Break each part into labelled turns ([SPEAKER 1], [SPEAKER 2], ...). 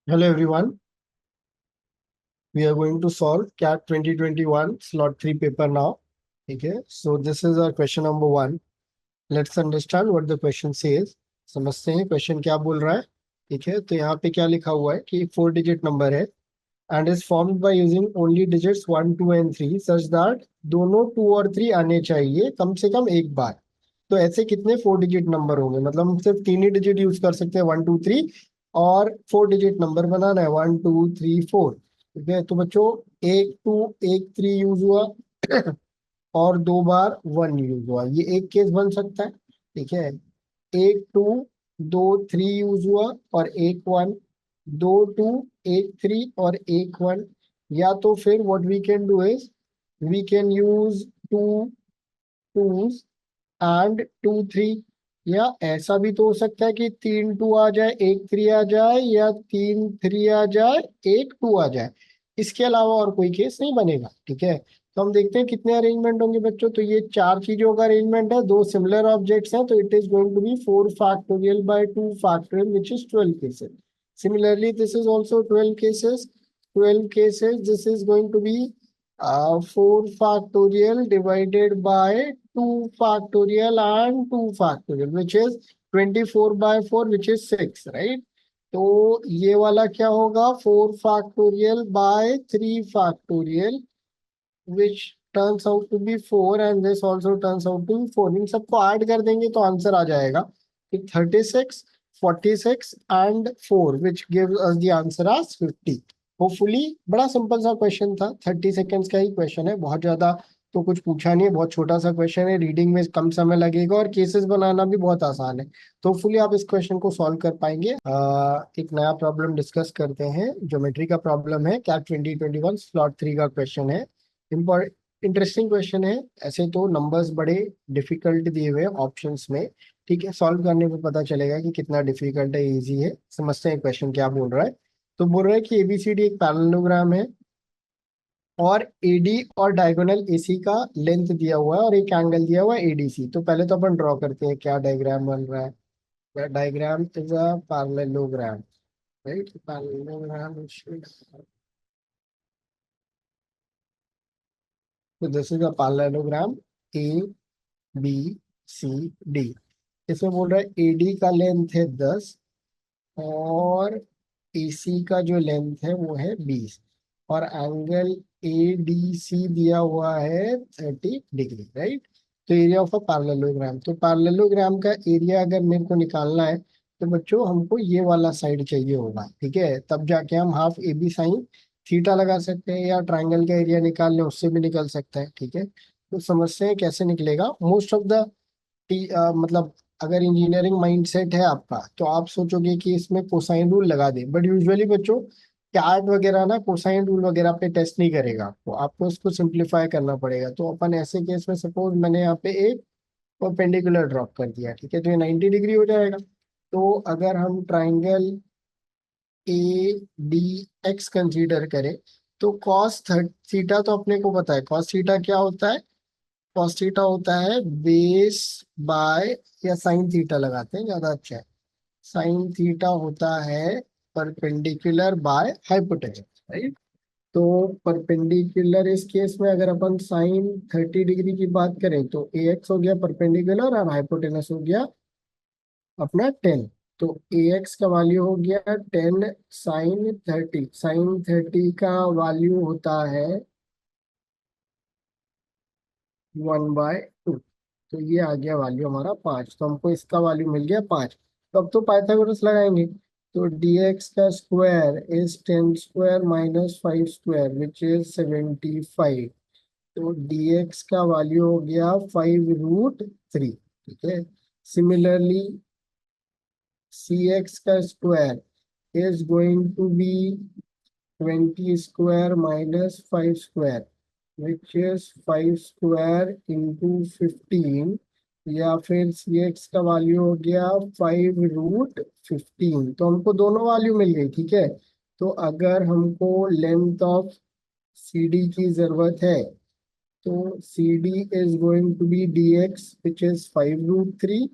[SPEAKER 1] Hello everyone, we are going to solve CAT 2021 slot 3 paper now. Okay, so this is our question number 1. Let's understand what the question says. समझते हैं question क्या बोल रहा है. ठीक है, तो यहाँ पे क्या लिखा हुआ है कि 4 डिजिट नंबर है and is formed by using only digits 1, 2 and 3 such that दोनों 2 और 3 आने चाहिए कम से कम एक बार. तो ऐसे कितने 4 डिजिट नंबर होंगे, मतलब हम सिर्फ 3 ही डिजिट यूज कर सकते हैं 1, 2, 3 और 4 डिजिट नंबर बनाना है 1, 2, 3, 4. ठीक है, तो बच्चों एक 2 एक 3 यूज हुआ और 2 बार 1 यूज हुआ, ये एक केस बन सकता है. ठीक है, एक 2 2 3 यूज हुआ और एक 1, 2 2 एक 3 और एक 1. या तो फिर what we can do is we can use 2 2s and 2 3. या ऐसा भी तो हो सकता है कि 3 2 आ जाए एक 3 आ जाए, या 3 3 आ जाए एक 2 आ जाए. इसके अलावा और कोई केस नहीं बनेगा. ठीक है, तो हम देखते हैं कितने अरेंजमेंट होंगे बच्चों. तो ये 4 चीजों का अरेंजमेंट है, 2 सिमिलर ऑब्जेक्ट्स हैं, तो it is going to be 4 factorial by 2 factorial which is 12 cases. Similarly this is also 12 cases. 12 cases, this is going to be 4 factorial divided by 2 factorial and 2 factorial which is 24 by 4 which is 6, right? तो ये वाला क्या होगा 4 factorial by 3 factorial which turns out to be 4 and this also turns out to be 4. इन सबको add कर देंगे तो answer आ जाएगा कि 36 46 and 4 which gives us the answer as 50. Hopefully बड़ा सिंपल सा क्वेश्चन था, 30 सेकेंड्स का ही क्वेश्चन है, बहुत ज्यादा तो कुछ पूछा नहीं है, बहुत छोटा सा क्वेश्चन है, रीडिंग में कम समय लगेगा और केसेस बनाना भी बहुत आसान है. तो होपफुली आप इस क्वेश्चन को सॉल्व कर पाएंगे. एक नया प्रॉब्लम डिस्कस करते हैं, ज्योमेट्री का प्रॉब्लम है, कैट 2021 स्लॉट 3 का क्वेश्चन है. इंटरेस्टिंग क्वेश्चन है. ऐसे तो नंबर्स बड़े डिफिकल्ट दिए हुए ऑप्शंस में. ठीक है, सॉल्व करने पे पता चलेगा कि कितना डिफिकल्ट है इजी है. समझते हैं क्वेश्चन क्या बोल रहा है. तो बोल रहा है कि एबीसीडी एक पैरेललोग्राम है और एडी और डायगोनल एसी का लेंथ दिया हुआ है और एक एंगल दिया हुआ है एडीसी. तो पहले तो अपन ड्रॉ करते हैं क्या डायग्राम बन रहा है. Diagram is a parallelogram, right. Parallelogram, तो this is a parallelogram A B C D. इसमें बोल रहा है एडी का लेंथ है 10 और एसी का जो लेंथ है वो है 20 और एंगल ए डी सी दिया हुआ है 30 डिग्री, राइट. तो एरिया ऑफ अ पैरेललोग्राम, तो पैरेललोग्राम का एरिया अगर मेरे को निकालना है तो बच्चों हमको ये वाला साइड चाहिए होगा. ठीक है, तब जाके हम half a b sine theta लगा सकते हैं, या ट्राइंगल का एरिया निकाल लें उससे भी निकल सकता है. ठीक है, तो समझते हैं कैसे निकलेगा. मोस्ट ऑफ द मतलब अगर इंजीनियरिंग माइंडसेट है आपका तो आप सोचोगे कि इसमें कोसाइन रूल लगा दे, बट यूजुअली बच्चों कैट वगैरह ना कोसाइन रूल वगैरह पे टेस्ट नहीं करेगा, तो आपको इसको सिंप्लीफाई करना पड़ेगा. तो अपन ऐसे केस में सपोज मैंने यहाँ पे एक परपेंडिकुलर ड्रॉप कर दिया. ठीक है, तो ये 90 डिग्री हो जाएगा. तो अगर हम triangle A D x consider करें तो कॉस थीटा तो अपने को पता है. कॉस थीटा क्या होता है, कॉस थीटा होता है बेस बाय, या साइन थीटा लगाते हैं ज्यादा अच्छा है, साइन थीटा होता है परपेंडिकुलर बाय हाइपोटेनस, राइट. तो परपेंडिकुलर इस केस में अगर अपन साइन 30 डिग्री की बात करें तो ए एक्स हो गया परपेंडिकुलर और हाइपोटेनस हो गया अपना 10. तो ए एक्स का वैल्यू हो गया 10 साइन 30. साइन 30 का वैल्यू होता है 1/2. तो ये आ गया वैल्यू हमारा 5, तो हमको इसका वैल्यू मिल गया 5. तो अब तो पाइथागोरस लगाएंगे. तो dx का square is 10 square minus 5 square which is 75. तो dx का वैल्यू हो गया 5√3. ठीक है, सिमिलरली cx का square is going to be 20 square minus 5 square which is 5 square into 15, या फिर सी एक्स का वैल्यू हो गया 5√15. तो हमको दोनों वैल्यू मिल गई. ठीक है, तो अगर हमको लेंथ ऑफ सी डी की जरूरत है तो C D is going to be D X which is 5√3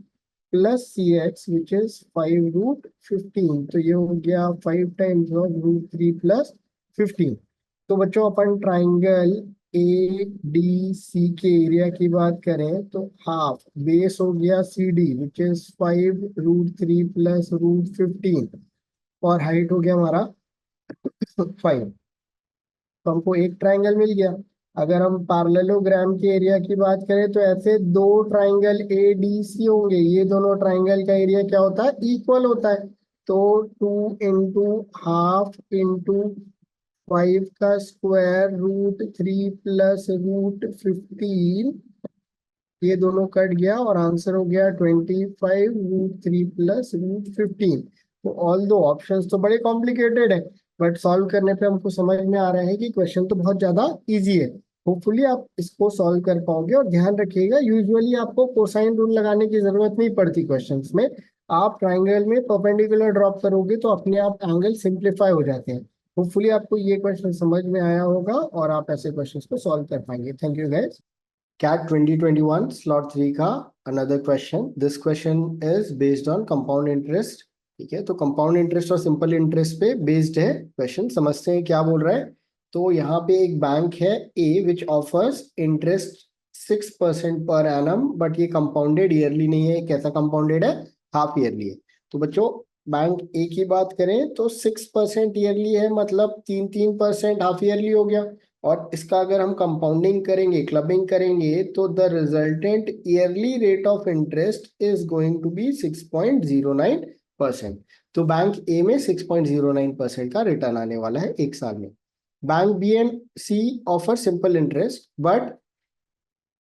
[SPEAKER 1] plus C X which is 5√15। तो ये हो गया 5 टाइम्स ऑफ √3 प्लस 15। तो बच्चों अपन ट्राइंगल ए डी सी के एरिया की बात करें तो हाफ बेस हो गया C D which is 5√3 plus √15 और हाइट हो गया हमारा 5। तो हमको एक ट्राइंगल मिल गया। अगर हम पैरेललोग्राम के एरिया की बात करें तो ऐसे दो ट्राइंगल ए डी सी होंगे। ये दोनों ट्राइंगल का एरिया क्या होता है? इक्वल होता है। तो 2 × ½ × 5 का स्क्वायर √3 प्लस √15, ये दोनों कट गया और आंसर हो गया 25 √3 प्लस √15। तो ऑल दो ऑप्शंस तो बड़े कॉम्प्लिकेटेड है, बट सॉल्व करने पे हमको समझ में आ रहा है कि क्वेश्चन तो बहुत ज्यादा इजी है। होपफुली आप इसको सॉल्व कर पाओगे। और ध्यान रखिएगा, यूजुअली आपको कोसाइन रूल लगाने की जरूरत नहीं पड़ती क्वेश्चंस में। आप ट्राइंगल में परपेंडिकुलर ड्रॉप करोगे तो अपने आप एंगल सिंप्लीफाई हो जाते हैं। होपफुली आपको ये क्वेश्चन समझ में आया होगा और आप ऐसे क्वेश्चंस को सॉल्व कर पाएंगे। Thank you guys. CAT 2021 slot 3 का another question. This question is based on compound interest. ठीक है, तो कंपाउंड इंटरेस्ट और सिंपल इंटरेस्ट पे बेस्ड है क्वेश्चन। समझते हैं क्या बोल रहा है। तो यहाँ पे एक बैंक है ए which offers interest 6% per annum, but ये कंपाउंडेड ईयरली नहीं है। कैसा कंपाउंडेड है? हाफ ईयरली है। तो बच्चों बैंक ए की बात करें तो 6% ईयरली है, मतलब 3% हाफ ईयरली हो गया। और इसका अगर हम कंपाउंडिंग करेंगे, क्लबिंग करेंगे, तो the resultant yearly rate of interest is going to be 6.09%। तो बैंक ए में 6.09% का रिटर्न आने वाला है एक साल में। Bank B and C offer simple interest, but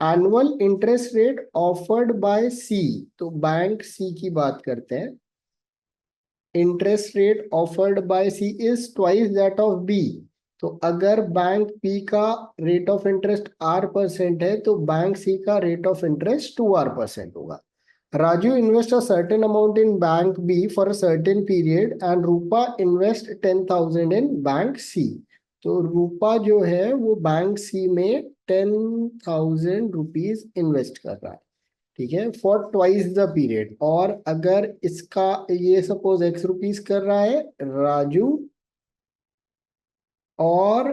[SPEAKER 1] annual interest rate offered by C. तो बैंक सी की बात करते हैं। Interest rate offered by C is twice that of B. तो अगर बैंक पी का रेट ऑफ इंटरेस्ट R% है तो बैंक सी का रेट ऑफ इंटरेस्ट 2R% होगा। Raju invest a certain amount in bank B for a certain period and Rupa invest 10,000 in bank C. तो रूपा जो है वो बैंक सी में 10,000 रुपीज इन्वेस्ट कर रहा है, ठीक है, फॉर ट्वाइस द पीरियड। और अगर इसका ये सपोज X रुपीज कर रहा है राजू और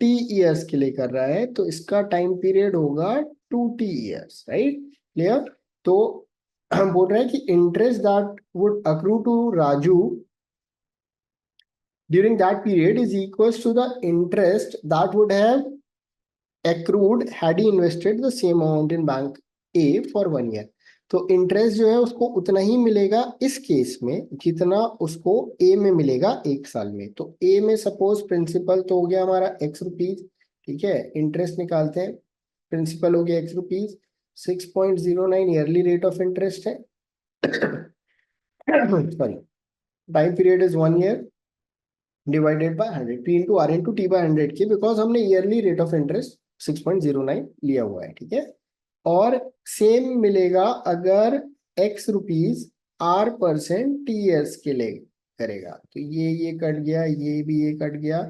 [SPEAKER 1] T ईयर्स के लिए कर रहा है, तो इसका टाइम पीरियड होगा 2T ईयर्स, राइट? क्लियर? तो हम बोल रहे हैं कि interest that would accrue to Raju during that period is equals to the interest that would have accrued had he invested the same amount in bank A for 1 year। तो interest जो है उसको उतना ही मिलेगा इस केस में जितना उसको ए में मिलेगा एक साल में। तो ए में सपोज प्रिंसिपल तो हो गया हमारा X रुपीज, ठीक है, इंटरेस्ट निकालते हैं। प्रिंसिपल हो गया X rupees, 6.09 yearly rate of interest है। Sorry, time period is 1 year divided by 100, P into R into T by 100 की, बिकॉज हमने ईयरली रेट ऑफ इंटरेस्ट 6.09 लिया हुआ है, ठीक है। और सेम मिलेगा अगर X rupees R% T years के लिए करेगा। तो ये कट गया, ये भी ये कट गया,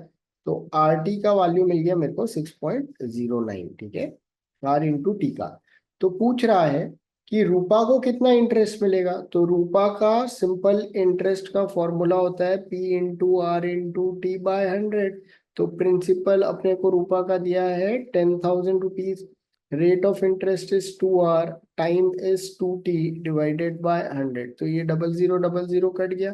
[SPEAKER 1] तो RT का वैल्यू मिल गया मेरे को 6.09, ठीक है, R इंटू टी का। तो पूछ रहा है कि रूपा को कितना इंटरेस्ट मिलेगा। तो रूपा का सिंपल इंटरेस्ट का फॉर्मूला होता है P into R into T by 100। तो प्रिंसिपल अपने को रूपा का दिया है 10,000 rupees, rate of interest is 2R, time is 2T divided by 100। तो ये 0000 कट गया,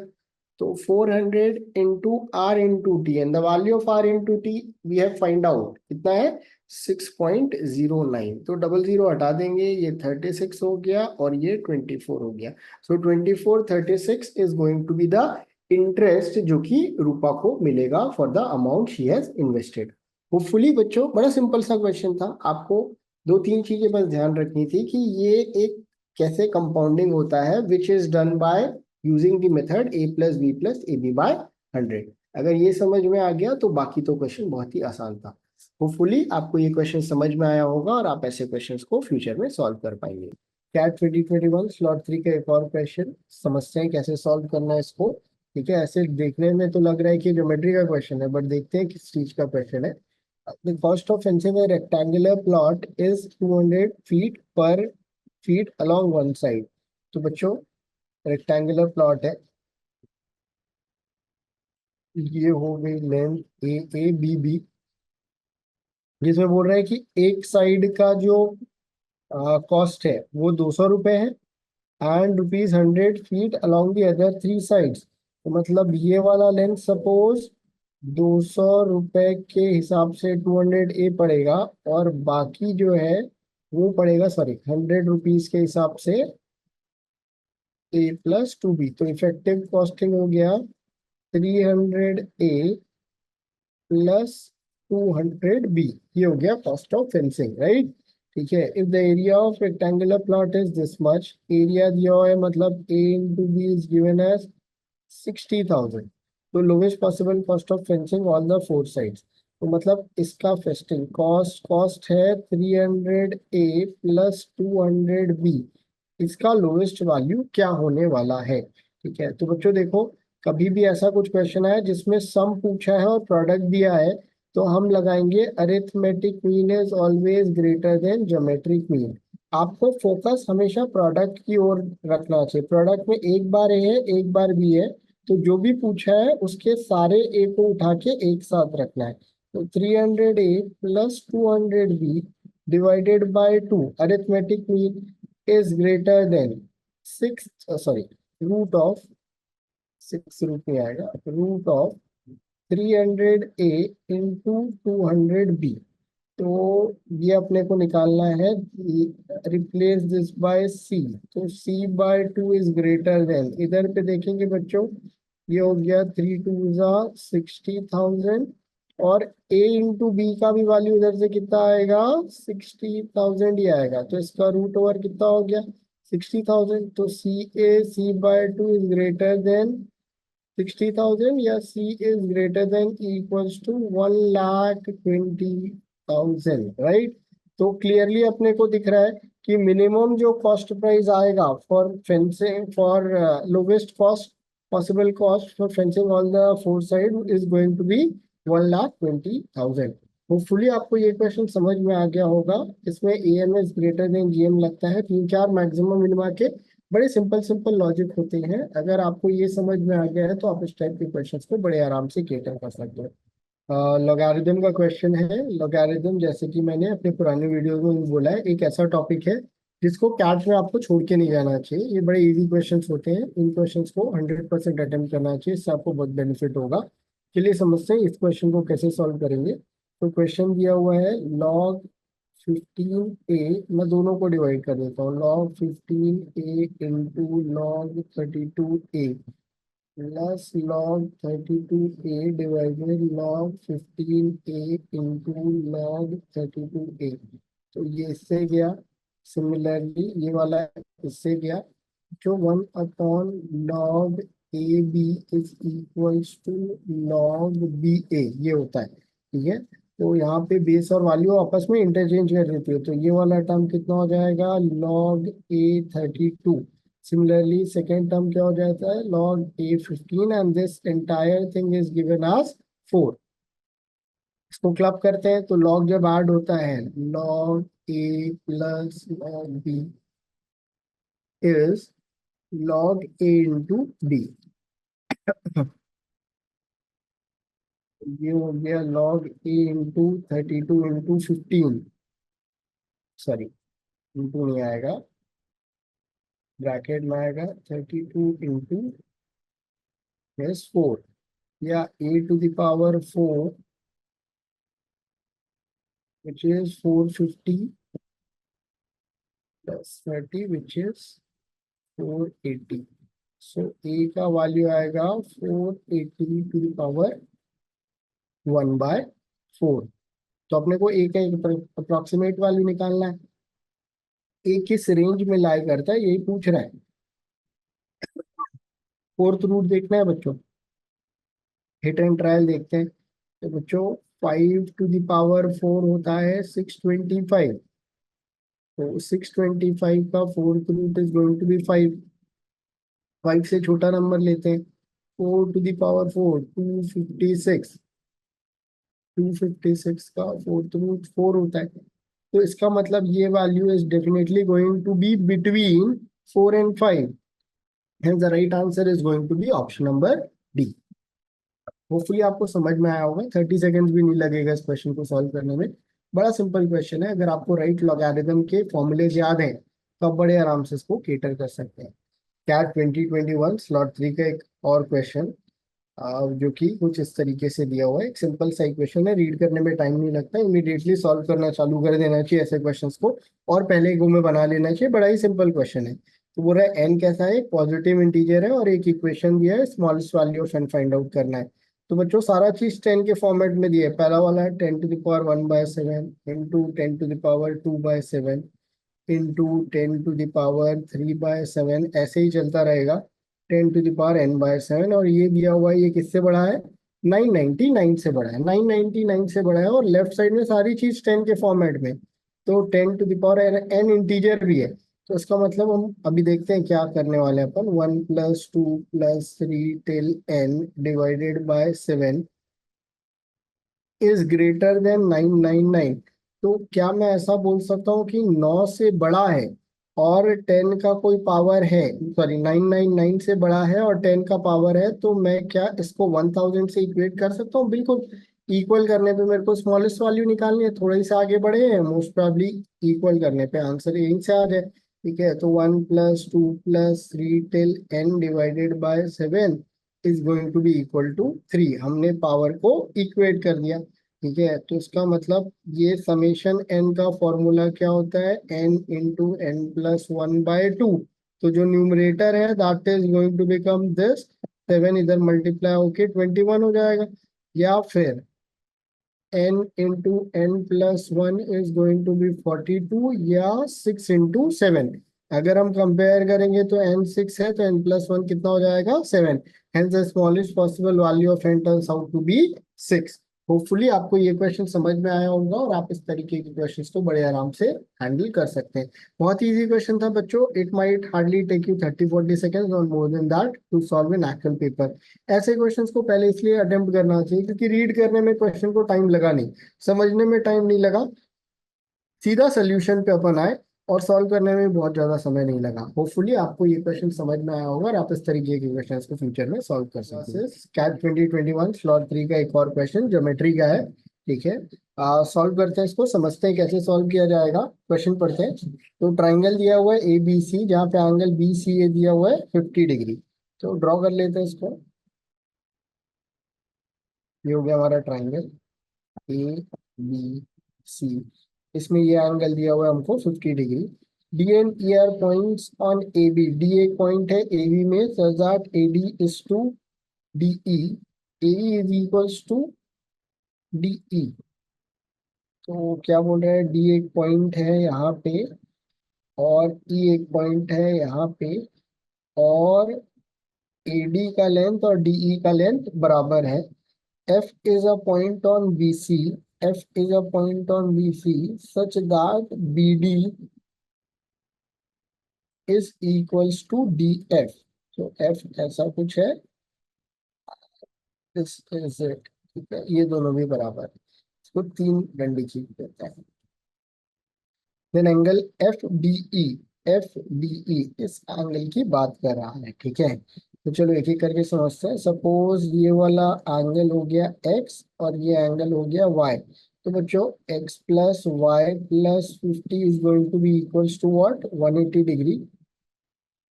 [SPEAKER 1] तो 400 into R into T, and the value of R into T V have find out कितना है 6.09। तो 00 हटा देंगे, ये 36 हो गया और ये 24 हो गया। So 2436 is going to be the interest जो कि रूपा को मिलेगा for the amount she has invested. Hopefully बच्चों बड़ा सिंपल सा क्वेश्चन था। आपको 2-3 चीजें बस ध्यान रखनी थी कि ये एक कैसे कंपाउंडिंग होता है which is done by using the method a + b + ab by 100। अगर ये समझ में आ गया तो बाकी तो क्वेश्चन बहुत ही आसान था। होपफुली आपको ये क्वेश्चन समझ में आया होगा और आप ऐसे क्वेश्चंस को फ्यूचर में सॉल्व कर पाएंगे। कैट 2021 स्लॉट 3 का एक और क्वेश्चन समझते हैं कैसे सॉल्व करना है इसको। ठीक है, ऐसे देखने में तो लग रहा है कि ज्योमेट्री का क्वेश्चन है, बट देखते हैं किस चीज का क्वेश्चन है। The cost of fencing a rectangular plot is 200 feet per feet along one side। तो बच्चों रेक्टेंगुलर प्लॉट है, ये हो गई length A A B B, जिसमें बोल रहे हैं कि एक साइड का जो कॉस्ट है वो 200 रुपये है and ₹100 along the other three sides। तो मतलब ये वाला लेंथ सपोज 200 रुपये के हिसाब से 200 ए पड़ेगा, और बाकी जो है वो पड़ेगा, सॉरी, ₹100 के हिसाब से ए प्लस 2 बी। तो इफेक्टिव कॉस्टिंग हो गया 300 ए प्लस 200 बी। ये हो गया कॉस्ट ऑफ फेंसिंग, राइट। ठीक है, if the area of rectangular plot is this much, area दिया हुआ है मतलब A into B is given as 60,000। तो lowest possible cost of fencing on the four sides, तो मतलब इसका फेस्टिंग कॉस्ट कॉस्ट है 300 ए प्लस 200 बी। इसका लोवेस्ट वैल्यू क्या होने वाला है? ठीक है, तो बच्चों देखो, कभी भी ऐसा कुछ क्वेश्चन है जिसमें सम पूछा है और प्रोडक्ट दिया है, तो हम लगाएंगे arithmetic mean is always greater than geometric mean. आपको फोकस हमेशा प्रोडक्ट की ओर रखना चाहिए। प्रोडक्ट में एक बार ए है एक बार बी है, तो जो भी पूछा है उसके सारे ए को उठा के एक साथ रखना है। तो 300 A plus 200 B divided by 2, arithmetic mean is greater than six, sorry, root of 6 root में आएगा, root of 300 A into 200 B. तो ये अपने को निकालना है, रिप्लेस दिस बाय सी। तो C by 2 is greater then, इधर पे देखेंगे बच्चों, ये हो गया 3 2 60,000, और ए इंटू बी का भी वैल्यू इधर से कितना आएगा, 60,000 ही आएगा। तो इसका रूट ओवर कितना हो गया, 60,000। तो C by 2 is greater than 60,000, या C is greater than equals to 1,20,000, right. तो क्लियरली अपने को दिख रहा है कि मिनिमम जो कॉस्ट प्राइस आएगा for fencing, for lowest cost possible cost for fencing on the four side is going to be 1,20,000। Hopefully आपको ये क्वेश्चन समझ में आ गया होगा। इसमें A M S greater than G M लगता है, 3 4 मैक्सिमम मिनिमा के बड़े सिंपल सिंपल लॉजिक होते हैं। अगर आपको ये समझ में आ गया है तो आप इस टाइप के क्वेश्चंस को बड़े आराम से कैटर कर सकते हो। लॉगरिदम का क्वेश्चन है। लॉगरिदम, जैसे कि मैंने अपने पुराने वीडियो में भी बोला है, एक ऐसा टॉपिक है जिसको कैट में आपको छोड़ के नहीं जाना चाहिए। ये बड़े इजी क्वेश्चंस होते हैं, इन क्वेश्चंस को 100% अटेम्प्ट करना चाहिए, इससे आपको बहुत बेनिफिट होगा। चलिए समझते हैं इस क्वेश्चन को कैसे सॉल्व करेंगे। तो क्वेश्चन दिया हुआ है लॉग 15 ए, मैं दोनों को डिवाइड कर देता हूँ, लॉग 15 ए इंटू लॉग 32 ए प्लस लॉग 32 ए डिवाइडेड लॉग 15 ए इंटू लॉग 32 ए। तो ये इससे गया, सिमिलरली ये वाला इससे गया। जो 1/log A B is equals to log B A, ये होता है। ठीक है, तो यहाँ पे बेस और वैल्यू आपस में इंटरचेंज कर देती है, तो ये वाला टर्म कितना हो जाएगा, log a 32। Similarly second term क्या हो जाता है, log a 15, and this entire thing is given as 4। इसको क्लब करते हैं तो लॉग जब ऐड होता है, log a plus log b is log a into b। ये हो गया log a into 32 into 15, sorry into नहीं आएगा, ब्रैकेट में आएगा 32 इंटू प्लस 4, या a⁴ which is 450 plus 30 which is 480। So a का वैल्यू आएगा 480⁴ तो अपने को a का एक अप्रोक्सीमेट वैल्यू निकालना है। a किस रेंज में लाई करता है यही पूछ रहा है। फोर्थ रूट देखना है बच्चों, हिट एंड ट्रायल देखते हैं। तो बच्चों 5⁴ होता है 625, तो 625 का fourth root is going to be 5। 5 से छोटा नंबर लेते हैं, 4⁴ 256, 256 का फोर्थ रूट 4 होता है। तो इसका मतलब ये value is definitely going to be between 4 and 5. Hence the right answer is going to be option number D. Hopefully आपको समझ में आया होगा, 30 सेकेंड्स भी नहीं लगेगा इस क्वेश्चन को सॉल्व करने में। बड़ा सिंपल क्वेश्चन है, अगर आपको राइट लॉगरिथम के फॉर्मूलेज याद हैं तो आप बड़े आराम से इसको केटर कर सकते हैं। कैट 2021 स्लॉट 3 का एक और क्वेश्चन जो कि कुछ इस तरीके से दिया हुआ है। एक सिंपल सा इक्वेशन है, रीड करने में टाइम नहीं लगता, इमीडिएटली सॉल्व करना चालू कर देना चाहिए ऐसे क्वेश्चंस को, और पहले गो में बना लेना चाहिए। बड़ा ही सिंपल क्वेश्चन है। तो बोल रहा है एन कैसा है, एक पॉजिटिव इंटीजर है और एक इक्वेशन दिया है, smallest value of n find out करना है। तो बच्चों सारा चीज 10 के फॉर्मेट में दिया है। पहला वाला है 10⁻1/7 इंटू 10⁻2/7 इंटू 10⁻3/7, ऐसे ही चलता रहेगा 10⁻n/7। और ये दिया हुआ है, ये किससे बड़ा है, 999 से बड़ा है, 999 से बड़ा है। और लेफ्ट साइड में सारी चीज 10 के फॉर्मेट में, तो 10⁻n इंटीजर भी है। तो इसका मतलब हम अभी देखते हैं क्या करने वाले हैं अपन। 1+2+3 till n divided by 7 is greater then 999। तो क्या मैं ऐसा बोल सकता हूँ कि 9 से बड़ा है और 10 का कोई पावर है, सॉरी 999 से बड़ा है और 10 का पावर है, तो मैं क्या इसको 1000 से इक्वेट कर सकता हूँ? बिल्कुल। इक्वल करने पे मेरे को स्मॉलेस्ट वैल्यू निकालनी है, थोड़ा ही से आगे बढ़े हैं, मोस्ट प्रॉब्ली इक्वल करने पे आंसर यहीं से आ जाए। ठीक है, तो 1+2+3 till n divided by 7 is going to be equal to 3। हमने पावर को इक्वेट कर दिया। ठीक है, तो इसका मतलब ये समेशन n का फॉर्मूला क्या होता है, n इंटू n+1/2। तो जो न्यूमरेटर है that is going to become this, 7 इधर मल्टीप्लाई होके 21 हो जाएगा। या फिर n into n+1 is going to be 42, या 6 इंटू 7। अगर हम कंपेयर करेंगे तो n 6 है तो n+1 कितना हो जाएगा, 7। Hence the smallest possible value of n turns out to be 6। Hopefully आपको ये क्वेश्चन समझ में आया होगा और आप इस तरीके के क्वेश्चंस को बड़े आराम से हैंडल कर सकते हैं। बहुत इजी क्वेश्चन था बच्चों। It might hardly take you 30-40 seconds और more than that to solve in actual paper. ऐसे क्वेश्चंस को पहले इसलिए अटेम्प्ट करना चाहिए क्योंकि रीड करने में क्वेश्चन को टाइम लगा नहीं, समझने में टाइम नहीं लगा, सीधा सोल्यूशन पे अपन आए और सॉल्व करने में बहुत ज्यादा समय नहीं लगा। होपफुली आपको ये क्वेश्चन समझ में आया होगा और आप इस तरीके के क्वेश्चन को फ्यूचर में सॉल्व कर सकते हैं। कैट 2021 स्लॉट 3 का एक और क्वेश्चन ज्योमेट्री का है। ठीक है, सॉल्व करते हैं इसको, समझते हैं कैसे सॉल्व किया जाएगा। क्वेश्चन पढ़ते हैं। तो ट्राइंगल दिया हुआ है ABC, जहाँ पे एंगल BCA दिया हुआ है 50 डिग्री। तो ड्रॉ कर लेते हैं इसको। ये हो गया हमारा ट्राइंगल ABC। इसमें ये एंगल दिया हुआ है हमको 50 degree. D and E are points on A B. D एक पॉइंट है ए बी में, such that A D is to D E, A is equals to D E. तो क्या बोल रहे हैं, डी एक पॉइंट है यहाँ पे और ई एक पॉइंट है यहाँ पे, और ए डी का लेंथ और डी ई का लेंथ बराबर है। F is a point on BC. F is a point on BC such that BD is equals to DF. So F ऐसा कुछ है, this is it। ठीक है, ये दोनों भी बराबर है, इसको तीन डंडी खींच देते हैं। देन एंगल FDE, FDE इस एंगल की बात कर रहा है। ठीक है, तो चलो एक एक करके समझते हैं। सपोज ये वाला एंगल हो गया x और ये एंगल हो गया y। तो बच्चों x plus y plus 50 is going to be equals to what, 180 degree,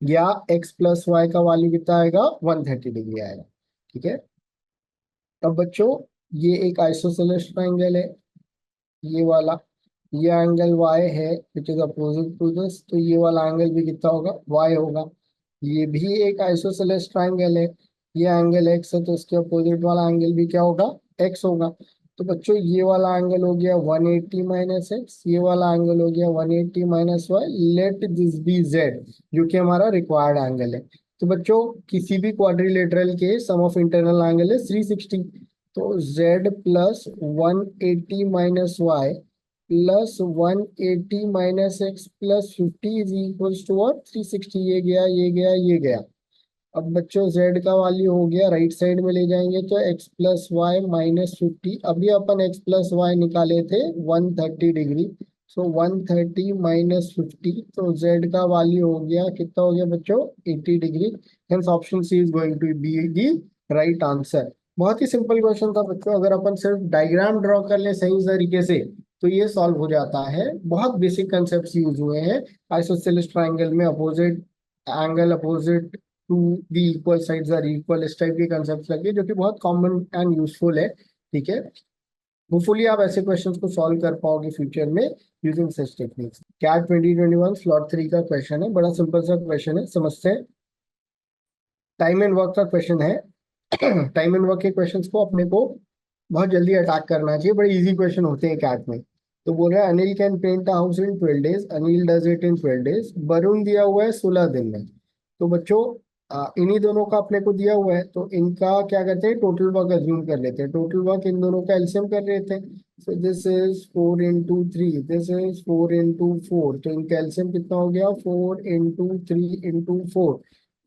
[SPEAKER 1] या x प्लस वाई का वैल्यू कितना आएगा, 130 डिग्री आएगा। ठीक है, अब बच्चों ये एक आइसोसेलेस ट्राइंगल है, ये वाला, ये एंगल y है which is opposite to this, तो ये वाला एंगल भी कितना होगा, y होगा। ये भी एक आइसोसेलेस ट्राइंगल है, ये एंगल x है तो इसके अपोजिट वाला एंगल भी क्या होगा, x होगा। तो बच्चों ये वाला एंगल हो गया 180 माइनस x, ये वाला एंगल हो गया 180 minus y। Let this be z, जो कि हमारा रिक्वायर्ड एंगल है। तो बच्चों किसी भी क्वाड्रिलेटरल के सम ऑफ इंटरनल एंगल है 360। तो z plus 180 minus y plus 180 minus x plus 50 is equals to what, 360। ये गया, ये गया, ये गया। अब बच्चों z का वैल्यू हो गया, राइट साइड में ले जाएंगे तो x प्लस वाई माइनस 50। अभी अपन x प्लस वाई निकाले थे 130 डिग्री, सो 130 माइनस 50, तो z का वैल्यू हो गया, कितना हो गया बच्चों, 80 degree. Hence option C is going to be the right answer. बहुत ही सिंपल क्वेश्चन था बच्चों, अगर अपन सिर्फ डायग्राम ड्रॉ कर ले सही तरीके से तो ये सॉल्व हो जाता है। बहुत बेसिक कंसेप्ट यूज हुए हैं आइसोसेलेस ट्राइंगल में, opposite angle opposite to the equal sides are equal, इस टाइप के कंसेप्ट लगे जो कि बहुत कॉमन एंड यूजफुल है। ठीक है, होपफुली आप ऐसे क्वेश्चंस को सॉल्व कर पाओगे फ्यूचर में using such techniques. CAT 2021 slot 3 का क्वेश्चन है, बड़ा सिंपल सा क्वेश्चन है, समझते हैं। टाइम एंड वर्क का क्वेश्चन है। टाइम एंड वर्क के क्वेश्चंस को अपने को बहुत जल्दी अटैक करना चाहिए, बड़े इजी क्वेश्चन होते हैं कैट में। तो बोल रहा है Anil can paint a house in 12 days, Anil does it in 12 days, Varun दिया हुआ है 16 दिन में। तो बच्चों इन्हीं दोनों का अपने को दिया हुआ है, तो इनका क्या करते हैं, टोटल वर्क अज्यूम कर लेते हैं। टोटल वर्क इन दोनों का एलसीएम कर लेते हैं। So this is 4 into 3, this is 4 into 4, तो इनका एलसीएम कितना हो गया, 4 इंटू 3 इंटू 4।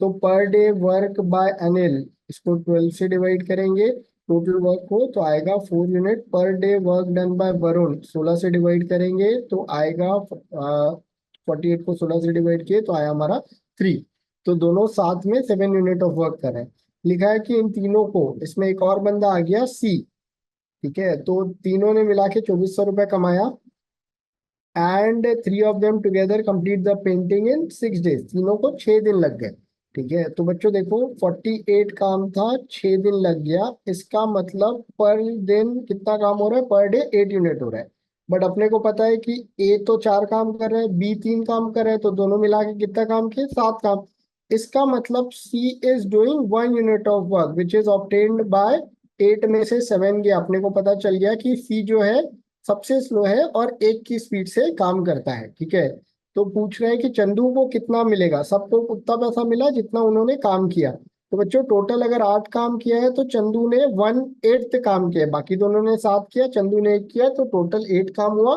[SPEAKER 1] तो per day work by Anil, इसको 12 से डिवाइड करेंगे टोटल वर्क को, तो आएगा 4 unit. Per day work done by Varun 16 से डिवाइड करेंगे तो आएगा 48 को 16 से डिवाइड किए तो आया हमारा 3। तो दोनों साथ में 7 यूनिट ऑफ वर्क कर रहे हैं। लिखा है कि इन तीनों को, इसमें एक और बंदा आ गया सी। ठीक है, तो तीनों ने मिला के 2400 रुपये कमाया and 3 of them together complete the painting in 6 days, तीनों को 6 दिन लग गए। ठीक है, तो बच्चों देखो 48 काम था, 6 दिन लग गया, इसका मतलब पर दिन कितना काम हो रहा है, पर डे 8 यूनिट हो रहा है। बट अपने को पता है कि ए तो 4 काम कर रहे हैं, बी 3 काम कर रहे हैं, तो दोनों मिला के कितना काम किए, 7 काम। इसका मतलब C is doing 1 unit of work which is obtained by 8 में से 7 गया। अपने को पता चल गया कि सी जो है सबसे स्लो है और 1 की स्पीड से काम करता है। ठीक है, तो पूछ रहे हैं कि चंदू को कितना मिलेगा, सबको उतना पैसा मिला जितना उन्होंने काम किया। तो बच्चों टोटल अगर 8 काम किया है तो चंदू ने 1/8 काम किया है, बाकी दोनों ने 7 किया, चंदू ने 1 किया, तो टोटल 8 काम हुआ।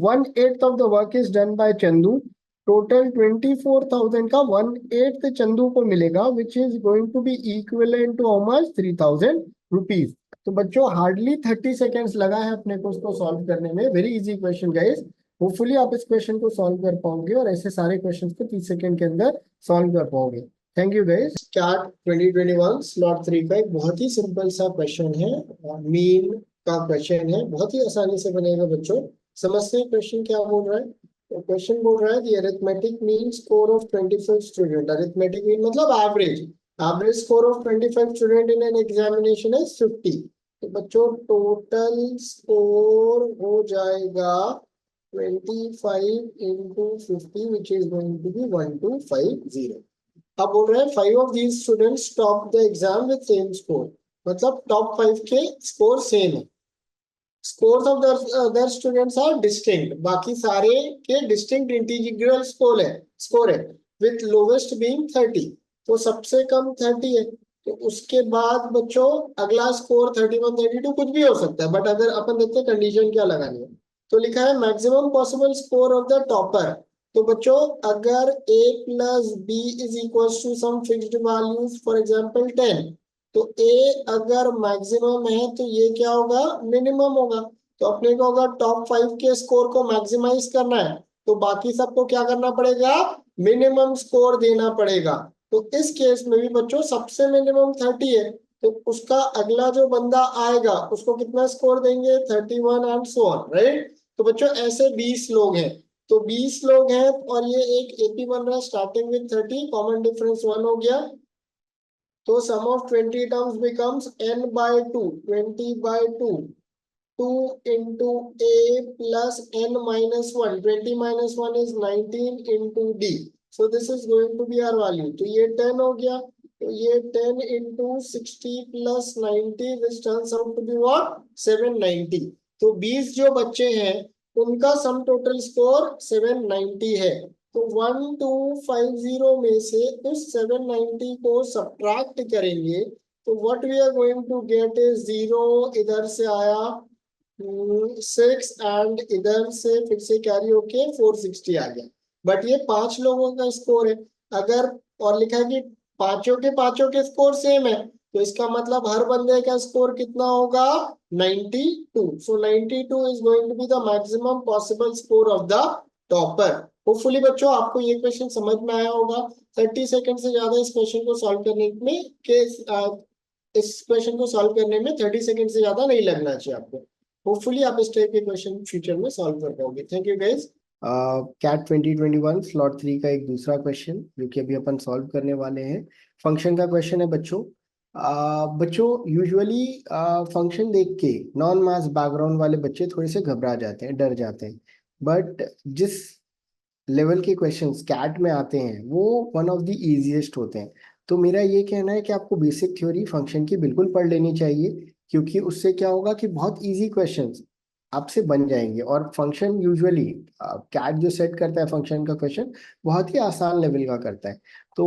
[SPEAKER 1] 1/8 of the work is done by Chandu. Total 24,000 का 1/8 चंदू को मिलेगा which is going to be equivalent to how much, 3,000 rupees. तो बच्चों हार्डली 30 सेकेंड्स लगा है अपने को उसको सॉल्व करने में। Very easy question guys, hopefully आप इस क्वेश्चन को सॉल्व कर पाओगे और ऐसे सारे क्वेश्चंस को 30 सेकंड के अंदर सॉल्व कर पाओगे। Thank you guys. CAT 2021 slot 3 का एक बहुत ही सिंपल सा क्वेश्चन है, मीन का क्वेश्चन है, बहुत ही आसानी से बनेगा बच्चों। समझते हैं क्वेश्चन क्या बोल रहा है। तो क्वेश्चन बोल रहा है the arithmetic mean score of 25 student, arithmetic mean मतलब average, average score of 25 student in an examination is 50। तो बच्चों टोटल स्कोर हो जाएगा 25 into 50 which is going to be 1250। अब बोल रहे हैं 5 of these students top the exam with same score, मतलब टॉप 5 के स्कोर सेम है। Scores of other students are distinct, बाकी सारे के डिस्टिंक्ट इंटीग्रल स्कोर है विथ लोवेस्ट बीइंग 30। तो सबसे कम 30 है, तो उसके बाद बच्चों अगला स्कोर 31 32 कुछ भी हो सकता है, बट अगर अपन देखते हैं कंडीशन क्या लगानी है। तो लिखा है maximum possible score of the topper. तो बच्चों अगर a plus b is equal to some fixed values for example 10, तो a अगर मैक्सिमम है तो ये क्या होगा, मिनिमम होगा। तो अपने को अगर टॉप 5 के स्कोर को मैक्सिमाइज करना है तो बाकी सबको क्या करना पड़ेगा, मिनिमम स्कोर देना पड़ेगा। तो इस केस में भी बच्चों सबसे मिनिमम 30 है, तो उसका अगला जो बंदा आएगा उसको कितना स्कोर देंगे, 31 एंड सो ऑन, राइट। तो बच्चों ऐसे 20 लोग हैं, तो 20 लोग हैं और ये एक एपी बन रहा है स्टार्टिंग विद 30, कॉमन डिफरेंस 1 हो गया। तो sum of 20 terms becomes n by 2, 20 by 2, 2 into a plus n minus 1, 20 minus 1 is 19 into d, so this is going to be our value। तो ये 10 हो गया, तो ये 10 into 60 plus 90 which turns out to be what, 790। तो 20 जो बच्चे हैं उनका सम टोटल स्कोर 790 है। तो 1250 में से उस 790 को सब्ट्रैक्ट करेंगे तो what we are going to get is 0, इधर से आया 6 एंड इधर से फिर से कैरी होके 460 आ गया। बट ये 5 लोगों का स्कोर है, अगर और लिखा है कि पांचों के स्कोर सेम है, तो इसका मतलब हर बंदे का स्कोर कितना होगा 92। So 92 is going to be the maximum possible score of the topper. Hopefully बच्चों आपको ये क्वेश्चन समझ में आया होगा। 30 सेकंड से ज्यादा इस क्वेश्चन को सॉल्व करने में इस क्वेश्चन को सॉल्व करने में 30 सेकंड से ज्यादा नहीं लगना चाहिए आपको। होपफुली आप इस टाइप के क्वेश्चन फ्यूचर में सॉल्व कर पाओगे। Thank you guys. CAT 2021 slot 3 का एक दूसरा क्वेश्चन जो कि अभी अपन सॉल्व करने वाले हैं, फंक्शन का क्वेश्चन है बच्चों। बच्चों यूजुअली फंक्शन देख के नॉन मैथ्स बैकग्राउंड वाले बच्चे थोड़े से घबरा जाते हैं, डर जाते हैं, बट जिस लेवल के क्वेश्चंस कैट में आते हैं वो वन ऑफ द इजीएस्ट होते हैं। तो मेरा ये कहना है कि आपको बेसिक थ्योरी फंक्शन की बिल्कुल पढ़ लेनी चाहिए, क्योंकि उससे क्या होगा कि बहुत इजी क्वेश्चंस आपसे बन जाएंगे। और फंक्शन यूजुअली कैट जो सेट करता है फंक्शन का क्वेश्चन बहुत ही आसान लेवल का करता है। तो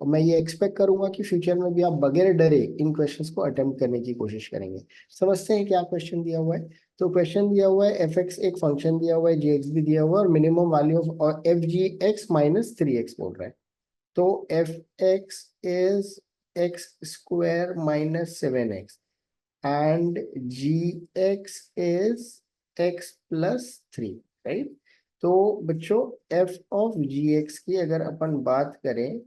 [SPEAKER 1] मैं ये एक्सपेक्ट करूंगा कि फ्यूचर में भी आप बगैर डरे इन क्वेश्चंस को अटेम्प्ट करने की कोशिश करेंगे। समझते हैं क्या क्वेश्चन दिया हुआ है। तो क्वेश्चन दिया हुआ है एफ एक्स एक फंक्शन दिया हुआ है, जी एक्स भी दिया हुआ है और minimum value of f g x minus 3x बोल रहा है। तो f x is x square minus 7x and g x is x plus 3, right. तो बच्चों एफ ऑफ जी एक्स की अगर अपन बात करें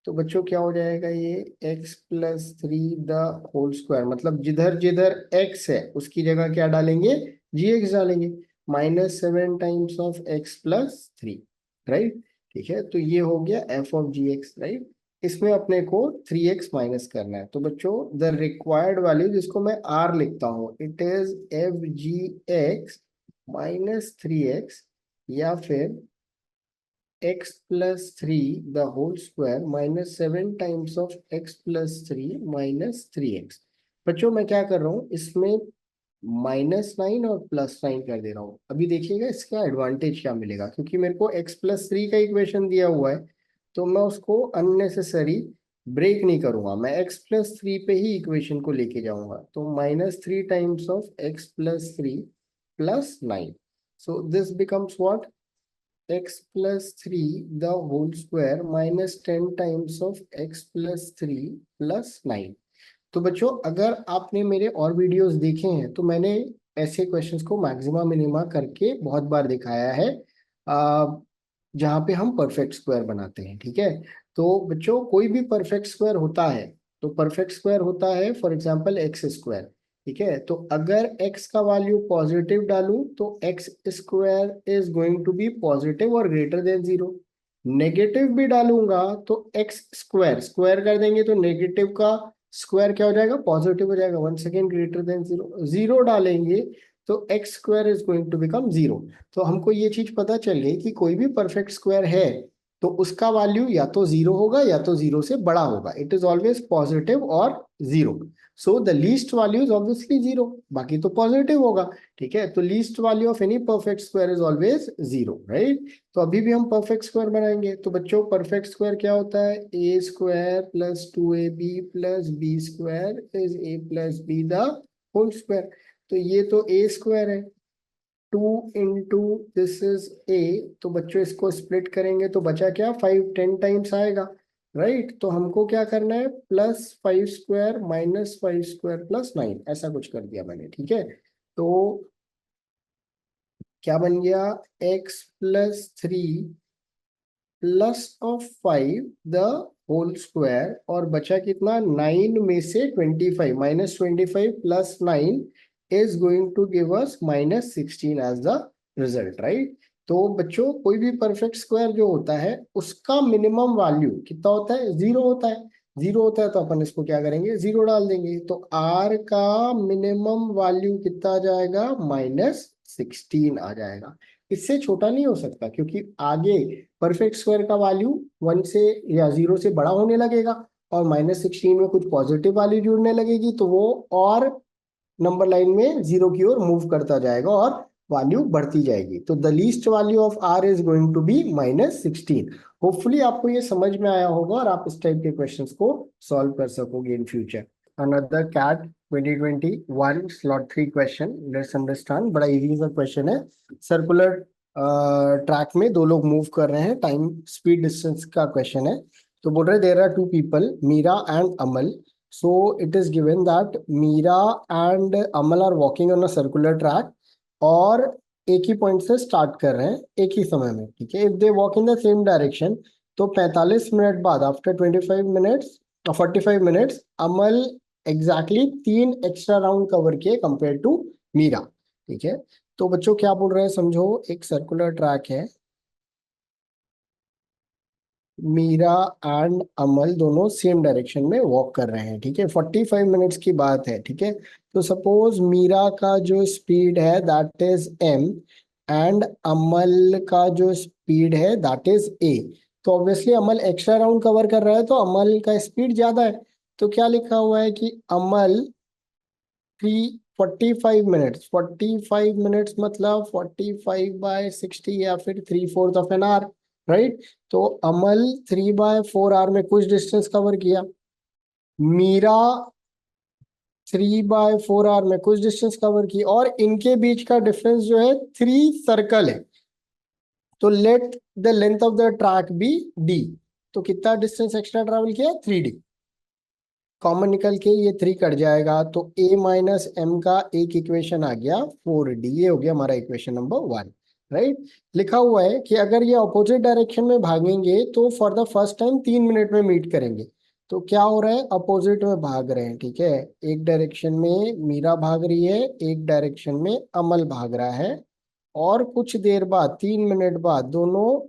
[SPEAKER 1] तो बच्चों क्या हो जाएगा, ये x plus 3 the whole square, मतलब जिधर जिधर x है उसकी जगह क्या डालेंगे, gx डालेंगे, -7 times of x plus 3, right. ठीक है, तो ये हो गया f ऑफ gx, राइट। इसमें अपने को 3x माइनस करना है। तो बच्चों द रिक्वायर्ड वैल्यू जिसको मैं r लिखता हूँ, it is f g x minus 3x या फिर x plus 3 the whole square minus 7 times of x plus 3 minus 3x। बच्चों मैं क्या कर रहा हूँ, इसमें -9 और +9 कर दे रहा हूँ। अभी देखिएगा इसका एडवांटेज क्या मिलेगा, क्योंकि मेरे को x प्लस 3 का इक्वेशन दिया हुआ है तो मैं उसको अननेसेसरी ब्रेक नहीं करूंगा, मैं x प्लस 3 पे ही इक्वेशन को लेके जाऊंगा। तो -3 times of x plus 3 plus 9, so this becomes what, x plus 3 the whole square minus 10 times of x plus 3 plus 9। तो बच्चों अगर आपने मेरे और वीडियोस देखे हैं तो मैंने ऐसे क्वेश्चंस को मैक्सिमा मिनिमा करके बहुत बार दिखाया है, जहाँ पे हम परफेक्ट स्क्वायर बनाते हैं। ठीक है, तो बच्चों कोई भी परफेक्ट स्क्वायर होता है तो परफेक्ट स्क्वायर होता है फॉर एग्जांपल एक्स स्क्वायर। ठीक है, तो अगर x का वैल्यू पॉजिटिव डालूं तो x square is going to be positive और ग्रेटर देन 0। नेगेटिव भी डालूंगा तो x स्क्वायर स्क्वायर कर देंगे तो नेगेटिव का स्क्वायर क्या हो जाएगा, पॉजिटिव हो जाएगा, 1 सेकेंड ग्रेटर देन 0। 0 डालेंगे तो x square is going to become 0। तो हमको ये चीज पता चल गई कि कोई भी परफेक्ट स्क्वायर है तो उसका वैल्यू या तो 0 होगा या तो 0 से बड़ा होगा, इट इज ऑलवेज पॉजिटिव और 0। So the least value is obviously 0, बाकी तो पॉजिटिव होगा। ठीक है, तो least value of any perfect square is always 0, right. तो अभी भी हम परफेक्ट स्क्वायर बनाएंगे। तो बच्चों परफेक्ट स्क्वायर क्या होता है, A square plus 2ab plus B square is A plus B the whole square. तो ये तो ए स्क्वायर है, 2 × दिस इज ए, तो बच्चों इसको स्प्लिट करेंगे तो बचा क्या, 5 10 टाइम्स आएगा, राइट। तो हमको क्या करना है, +5 स्क्वायर माइनस 5 स्क्वायर प्लस 9, ऐसा कुछ कर दिया मैंने। ठीक है, तो क्या बन गया, x plus 3 plus of 5 the whole square, और बचा कितना, 9 में से 25, -25 plus 9 is going to give us -16 as the result, right. तो बच्चों कोई भी परफेक्ट स्क्वायर जो होता है उसका मिनिमम वैल्यू कितना होता है, 0 होता है। 0 होता है तो अपन इसको क्या करेंगे, 0 डाल देंगे। तो r का मिनिमम वैल्यू कितना आ जाएगा, -16 आ जाएगा। इससे छोटा नहीं हो सकता, क्योंकि आगे परफेक्ट स्क्वायर का वैल्यू 1 से या 0 से बड़ा होने लगेगा और -16 में कुछ पॉजिटिव वैल्यू जुड़ने लगेगी तो वो और नंबर लाइन में 0 की ओर मूव करता जाएगा और वैल्यू बढ़ती जाएगी। तो the least value of r is going to be -16। Hopefully आपको ये समझ में आया होगा और आप इस टाइप के क्वेश्चंस को सॉल्व कर सकोगे in future. Another CAT 2021 slot 3 question, let's understand. बड़ा इजी सा क्वेश्चन है। सर्कुलर ट्रैक में दो लोग मूव कर रहे हैं, टाइम स्पीड डिस्टेंस का क्वेश्चन है। तो बोल रहे there are 2 people, Meera and Amal, So it is given that Meera and Amal are walking on a circular track और एक ही पॉइंट से स्टार्ट कर रहे हैं एक ही समय में, ठीक है। If they walk in the same direction, तो 45 मिनट बाद, आफ्टर 25 मिनट्स 45 मिनट्स, अमल एग्जैक्टली 3 एक्स्ट्रा राउंड कवर किए कंपेयर टू मीरा, ठीक है। तो बच्चों क्या बोल रहे हैं समझो, एक सर्कुलर ट्रैक है, मीरा एंड अमल दोनों सेम डायरेक्शन में वॉक कर रहे हैं, ठीक है। 45 मिनट्स की बात है, ठीक है। तो सपोज मीरा का जो स्पीड है दैट इज m एंड अमल का जो स्पीड है दैट इज a। तो ऑब्वियसली अमल एक्स्ट्रा राउंड कवर कर रहा है तो अमल का स्पीड ज्यादा है। तो क्या लिखा हुआ है कि अमल 45 मिनट्स, 45 मिनट्स मतलब 45/60 या फिर 3/4 ऑफ एन आवर, राइट। तो अमल 3/4 आवर में कुछ डिस्टेंस कवर किया, मीरा 3/4 आवर में कुछ डिस्टेंस कवर की, और इनके बीच का डिफरेंस जो है 3 सर्कल है। तो let the length of the track be d। तो कितना डिस्टेंस एक्स्ट्रा ट्रेवल किया, 3d। कॉमन निकल के ये 3 कट जाएगा, तो a माइनस एम का एक इक्वेशन आ गया 4d। ये हो गया हमारा इक्वेशन नंबर 1, राइट। लिखा हुआ है कि अगर ये ऑपोजिट डायरेक्शन में भागेंगे तो for the first time 3 minute में मीट करेंगे। तो क्या हो रहा है, अपोजिट में भाग रहे हैं, ठीक है। एक डायरेक्शन में मीरा भाग रही है, एक डायरेक्शन में अमल भाग रहा है, और कुछ देर बाद 3 मिनट बाद दोनों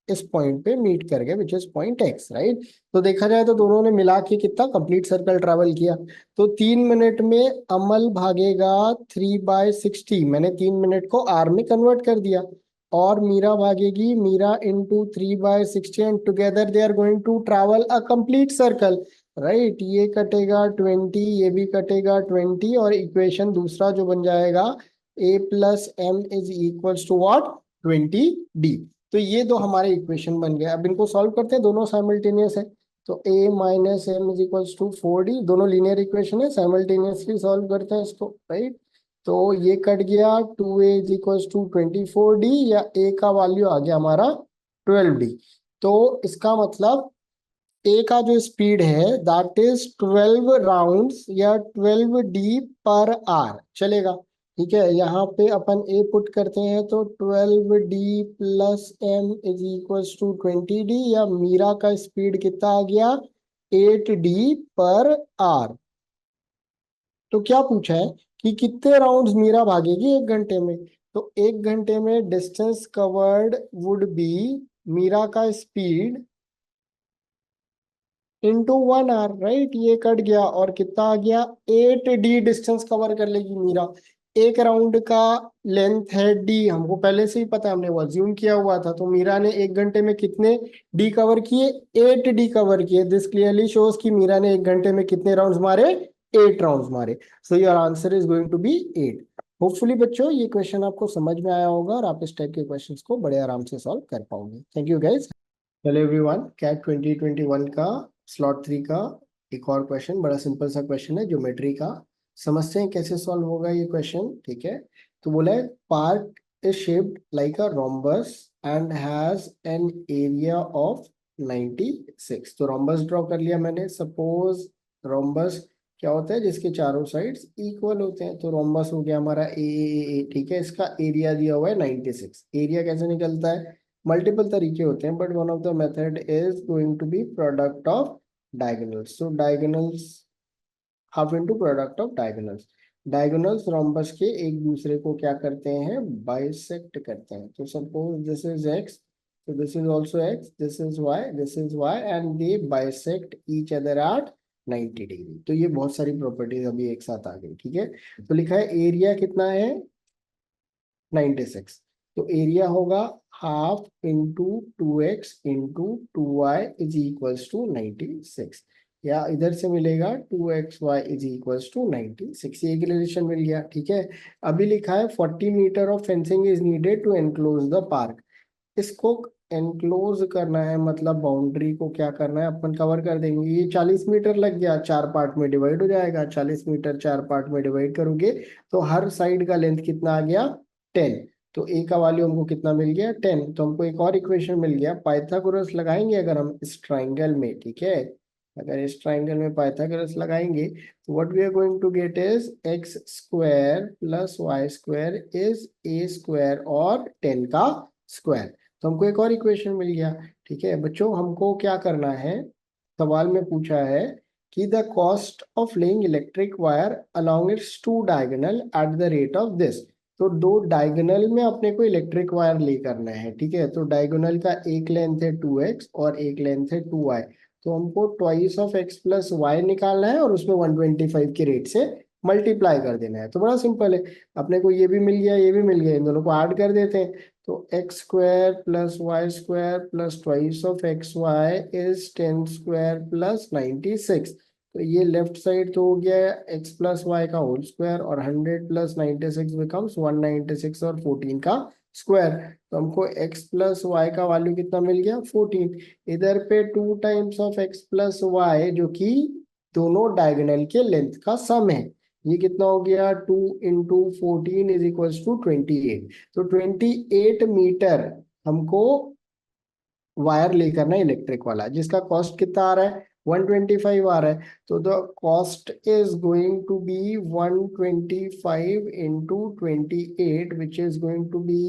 [SPEAKER 1] इस पॉइंट पे मीट कर गए, which is point x, right. तो देखा जाए तो दोनों ने मिला के कितना कंप्लीट सर्कल ट्रेवल किया। तो 3 मिनट में अमल भागेगा 3/60, मैंने 3 मिनट को आर में कन्वर्ट कर दिया, और मीरा भागेगी, Meera into 3/60, and together they are going to travel a complete circle, right. ये कटेगा 20, ये भी कटेगा 20, और इक्वेशन दूसरा जो बन जाएगा a plus m is equals to what, 20d। तो ये दो हमारे इक्वेशन बन गए। अब इनको सॉल्व करते हैं, दोनों साइमल्टेनियस है। तो a minus m is equals to 4d, दोनों लीनियर इक्वेशन है, साइमल्टेनियसली सॉल्व करते हैं इसको, राइट। तो ये कट गया, 2a is equals to 24d, या a का वैल्यू आ गया हमारा 12d। तो इसका मतलब a का जो स्पीड है दैट इज 12 राउंड्स या 12d पर आवर चलेगा, ठीक है। यहाँ पे अपन a पुट करते हैं, तो 12d plus m is equals to 20d, या मीरा का स्पीड कितना आ गया, 8d पर आवर। तो क्या पूछा है कि कितने राउंड्स मीरा भागेगी 1 घंटे में। तो 1 घंटे में distance covered would be Meera का स्पीड इंटू 1 आवर, राइट। ये कट गया और कितना आ गया, 8d डिस्टेंस कवर कर लेगी मीरा। एक राउंड का लेंथ है d, हमको पहले से ही पता है, हमने वो अज्यूम किया हुआ था। तो मीरा ने 1 घंटे में कितने d कवर किए, 8d कवर किए। दिस क्लियरली शोज कि मीरा ने 1 घंटे में कितने राउंड्स मारे, 8 राउंड्स मारे। So your answer is going to be 8। Hopefully बच्चों ये क्वेश्चन आपको समझ में आया होगा और आप इस टाइप के क्वेश्चंस को बड़े आराम से सॉल्व कर पाओगे। Thank you guys. Hello everyone, CAT 2021 का स्लॉट 3 का एक और क्वेश्चन, बड़ा सिंपल सा क्वेश्चन है, ज्योमेट्री का। समझते हैं कैसे सॉल्व होगा ये क्वेश्चन, ठीक है। तो बोला है park is shaped like a rhombus and has an area of 96। तो रोम्बस ड्रॉ कर लिया मैंने। सपोज रोम्बस क्या होता है, जिसके चारों साइड्स इक्वल होते हैं। तो रोम्बस हो गया हमारा ए, ठीक है। इसका एरिया दिया हुआ है 96। एरिया कैसे निकलता है, मल्टीपल तरीके होते हैं, but one of the method is going to be product of diagonals. So diagonals half into product of diagonals. Diagonals rhombus के एक दूसरे को क्या करते हैं, बाइसेक्ट करते हैं। तो सपोज दिस इज एक्स, तो this is also x, this is y, and they bisect each other at 90 degree. तो ये बहुत सारी प्रॉपर्टीज अभी एक साथ आ गई, ठीक है। तो लिखा है एरिया कितना है, 96। तो एरिया होगा half into 2x into 2y is equals to 96, या इधर से मिलेगा 2xy इज इक्वल्स टू 96। ये रिलेशन मिल गया, ठीक है। अभी लिखा है 40 metre of fencing is needed to enclose the park. इसको एनक्लोज करना है, मतलब बाउंड्री को क्या करना है, अपन कवर कर देंगे। ये 40 मीटर लग गया, 4 पार्ट में डिवाइड हो जाएगा। 40 मीटर 4 पार्ट में डिवाइड करोगे तो हर साइड का लेंथ कितना आ गया, 10। तो ए का वैल्यू हमको कितना मिल गया, 10। तो हमको एक और इक्वेशन मिल गया, पाइथागोरस लगाएंगे अगर हम इस ट्राइंगल में, ठीक है। अगर इस ट्राइंगल में पाइथागोरस लगाएंगे तो what we are going to get is x square plus y square is a square और 10 का स्क्वायर। तो हमको एक और इक्वेशन मिल गया। ठीक है बच्चों, हमको क्या करना है, सवाल में पूछा है कि the cost of laying electric wire along its two diagonal at the rate of this. तो दो डायगोनल में अपने को इलेक्ट्रिक वायर ले करना है। ठीक है, तो डायगोनल का एक लेंथ है 2x और एक लेंथ है 2y। तो हमको twice of x plus y निकालना है और उसमें 125 के रेट से मल्टीप्लाई कर देना है। तो बड़ा सिंपल है, अपने को ये भी मिल गया ये भी मिल गया, इन दोनों को ऐड कर देते हैं। तो x square plus y square plus twice of x y is 10 square plus 96। तो ये लेफ्ट साइड तो हो गया एक्स प्लस वाई का होल स्क्वायर और 100 प्लस 96 बिकम्स 196 और 14 का स्क्वायर। तो हमको x प्लस वाई का वैल्यू कितना मिल गया 14। इधर पे 2 times of x plus y जो कि दोनों डायगोनल के लेंथ का सम है, ये कितना हो गया 2 इंटू 14 इज इक्वल्स टू 28। तो 28 मीटर हमको वायर लेकर ना इलेक्ट्रिक वाला, जिसका कॉस्ट कितना आ रहा है 125 आ रहा है। तो the cost is going to be 125 into 28 which is going to be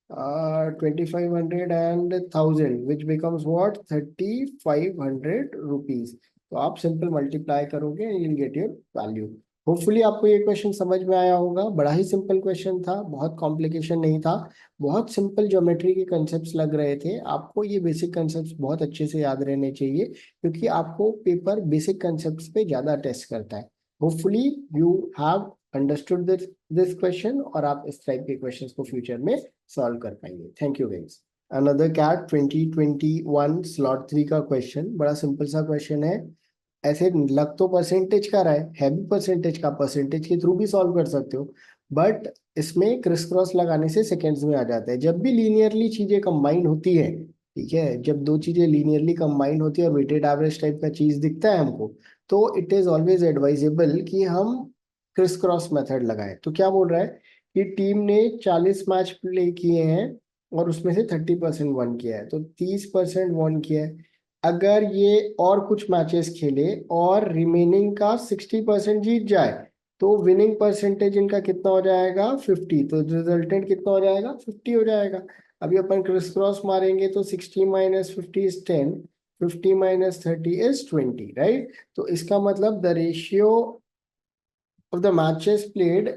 [SPEAKER 1] 2500 and 1000 which becomes what 3500 rupees। तो आप सिंपल मल्टीप्लाई करोगे and you will get your value. Hopefully आपको ये क्वेश्चन समझ में आया होगा, बड़ा ही सिंपल क्वेश्चन था, बहुत कॉम्प्लिकेशन नहीं था, बहुत सिंपल ज्योमेट्री के कंसेप्ट्स लग रहे थे। आपको ये बेसिक कंसेप्ट्स बहुत अच्छे से याद रहने चाहिए क्योंकि आपको पेपर बेसिक कंसेप्ट्स पे ज्यादा टेस्ट करता है। Hopefully you have understood this question और आप इस टाइप के क्वेश्चंस को फ्यूचर में सॉल्व कर पाएंगे। Thank you guys. Another CAT 2021 slot 3 का क्वेश्चन, बड़ा सिंपल सा क्वेश्चन है। ऐसे लग तो परसेंटेज का रहा है भी परसेंटेज का, परसेंटेज के थ्रू भी सॉल्व कर सकते हो, बट इसमें क्रिस क्रॉस लगाने से सेकेंड्स में आ जाता है। जब भी लीनियरली चीजें कंबाइन होती है, ठीक है, जब दो चीजें लीनियरली कंबाइन होती है और वेटेड एवरेज टाइप का चीज दिखता है हमको, तो इट इज ऑलवेज एडवाइजेबल कि हम क्रिस क्रॉस मेथड लगाएं। तो क्या बोल रहा है कि टीम ने 40 मैच प्ले किए हैं और उसमें से 30% वन किया है, तो 30% वन किया है। अगर ये और कुछ मैचेस खेले और रिमेनिंग का 60% जीत जाए तो विनिंग परसेंटेज इनका कितना हो जाएगा 50। तो रिजल्टेंट कितना हो जाएगा 50 हो जाएगा। अभी अपन क्रिस क्रॉस मारेंगे तो 60 minus 50 is 10, 50 minus 30 is 20, right. तो इसका मतलब the ratio of the matches played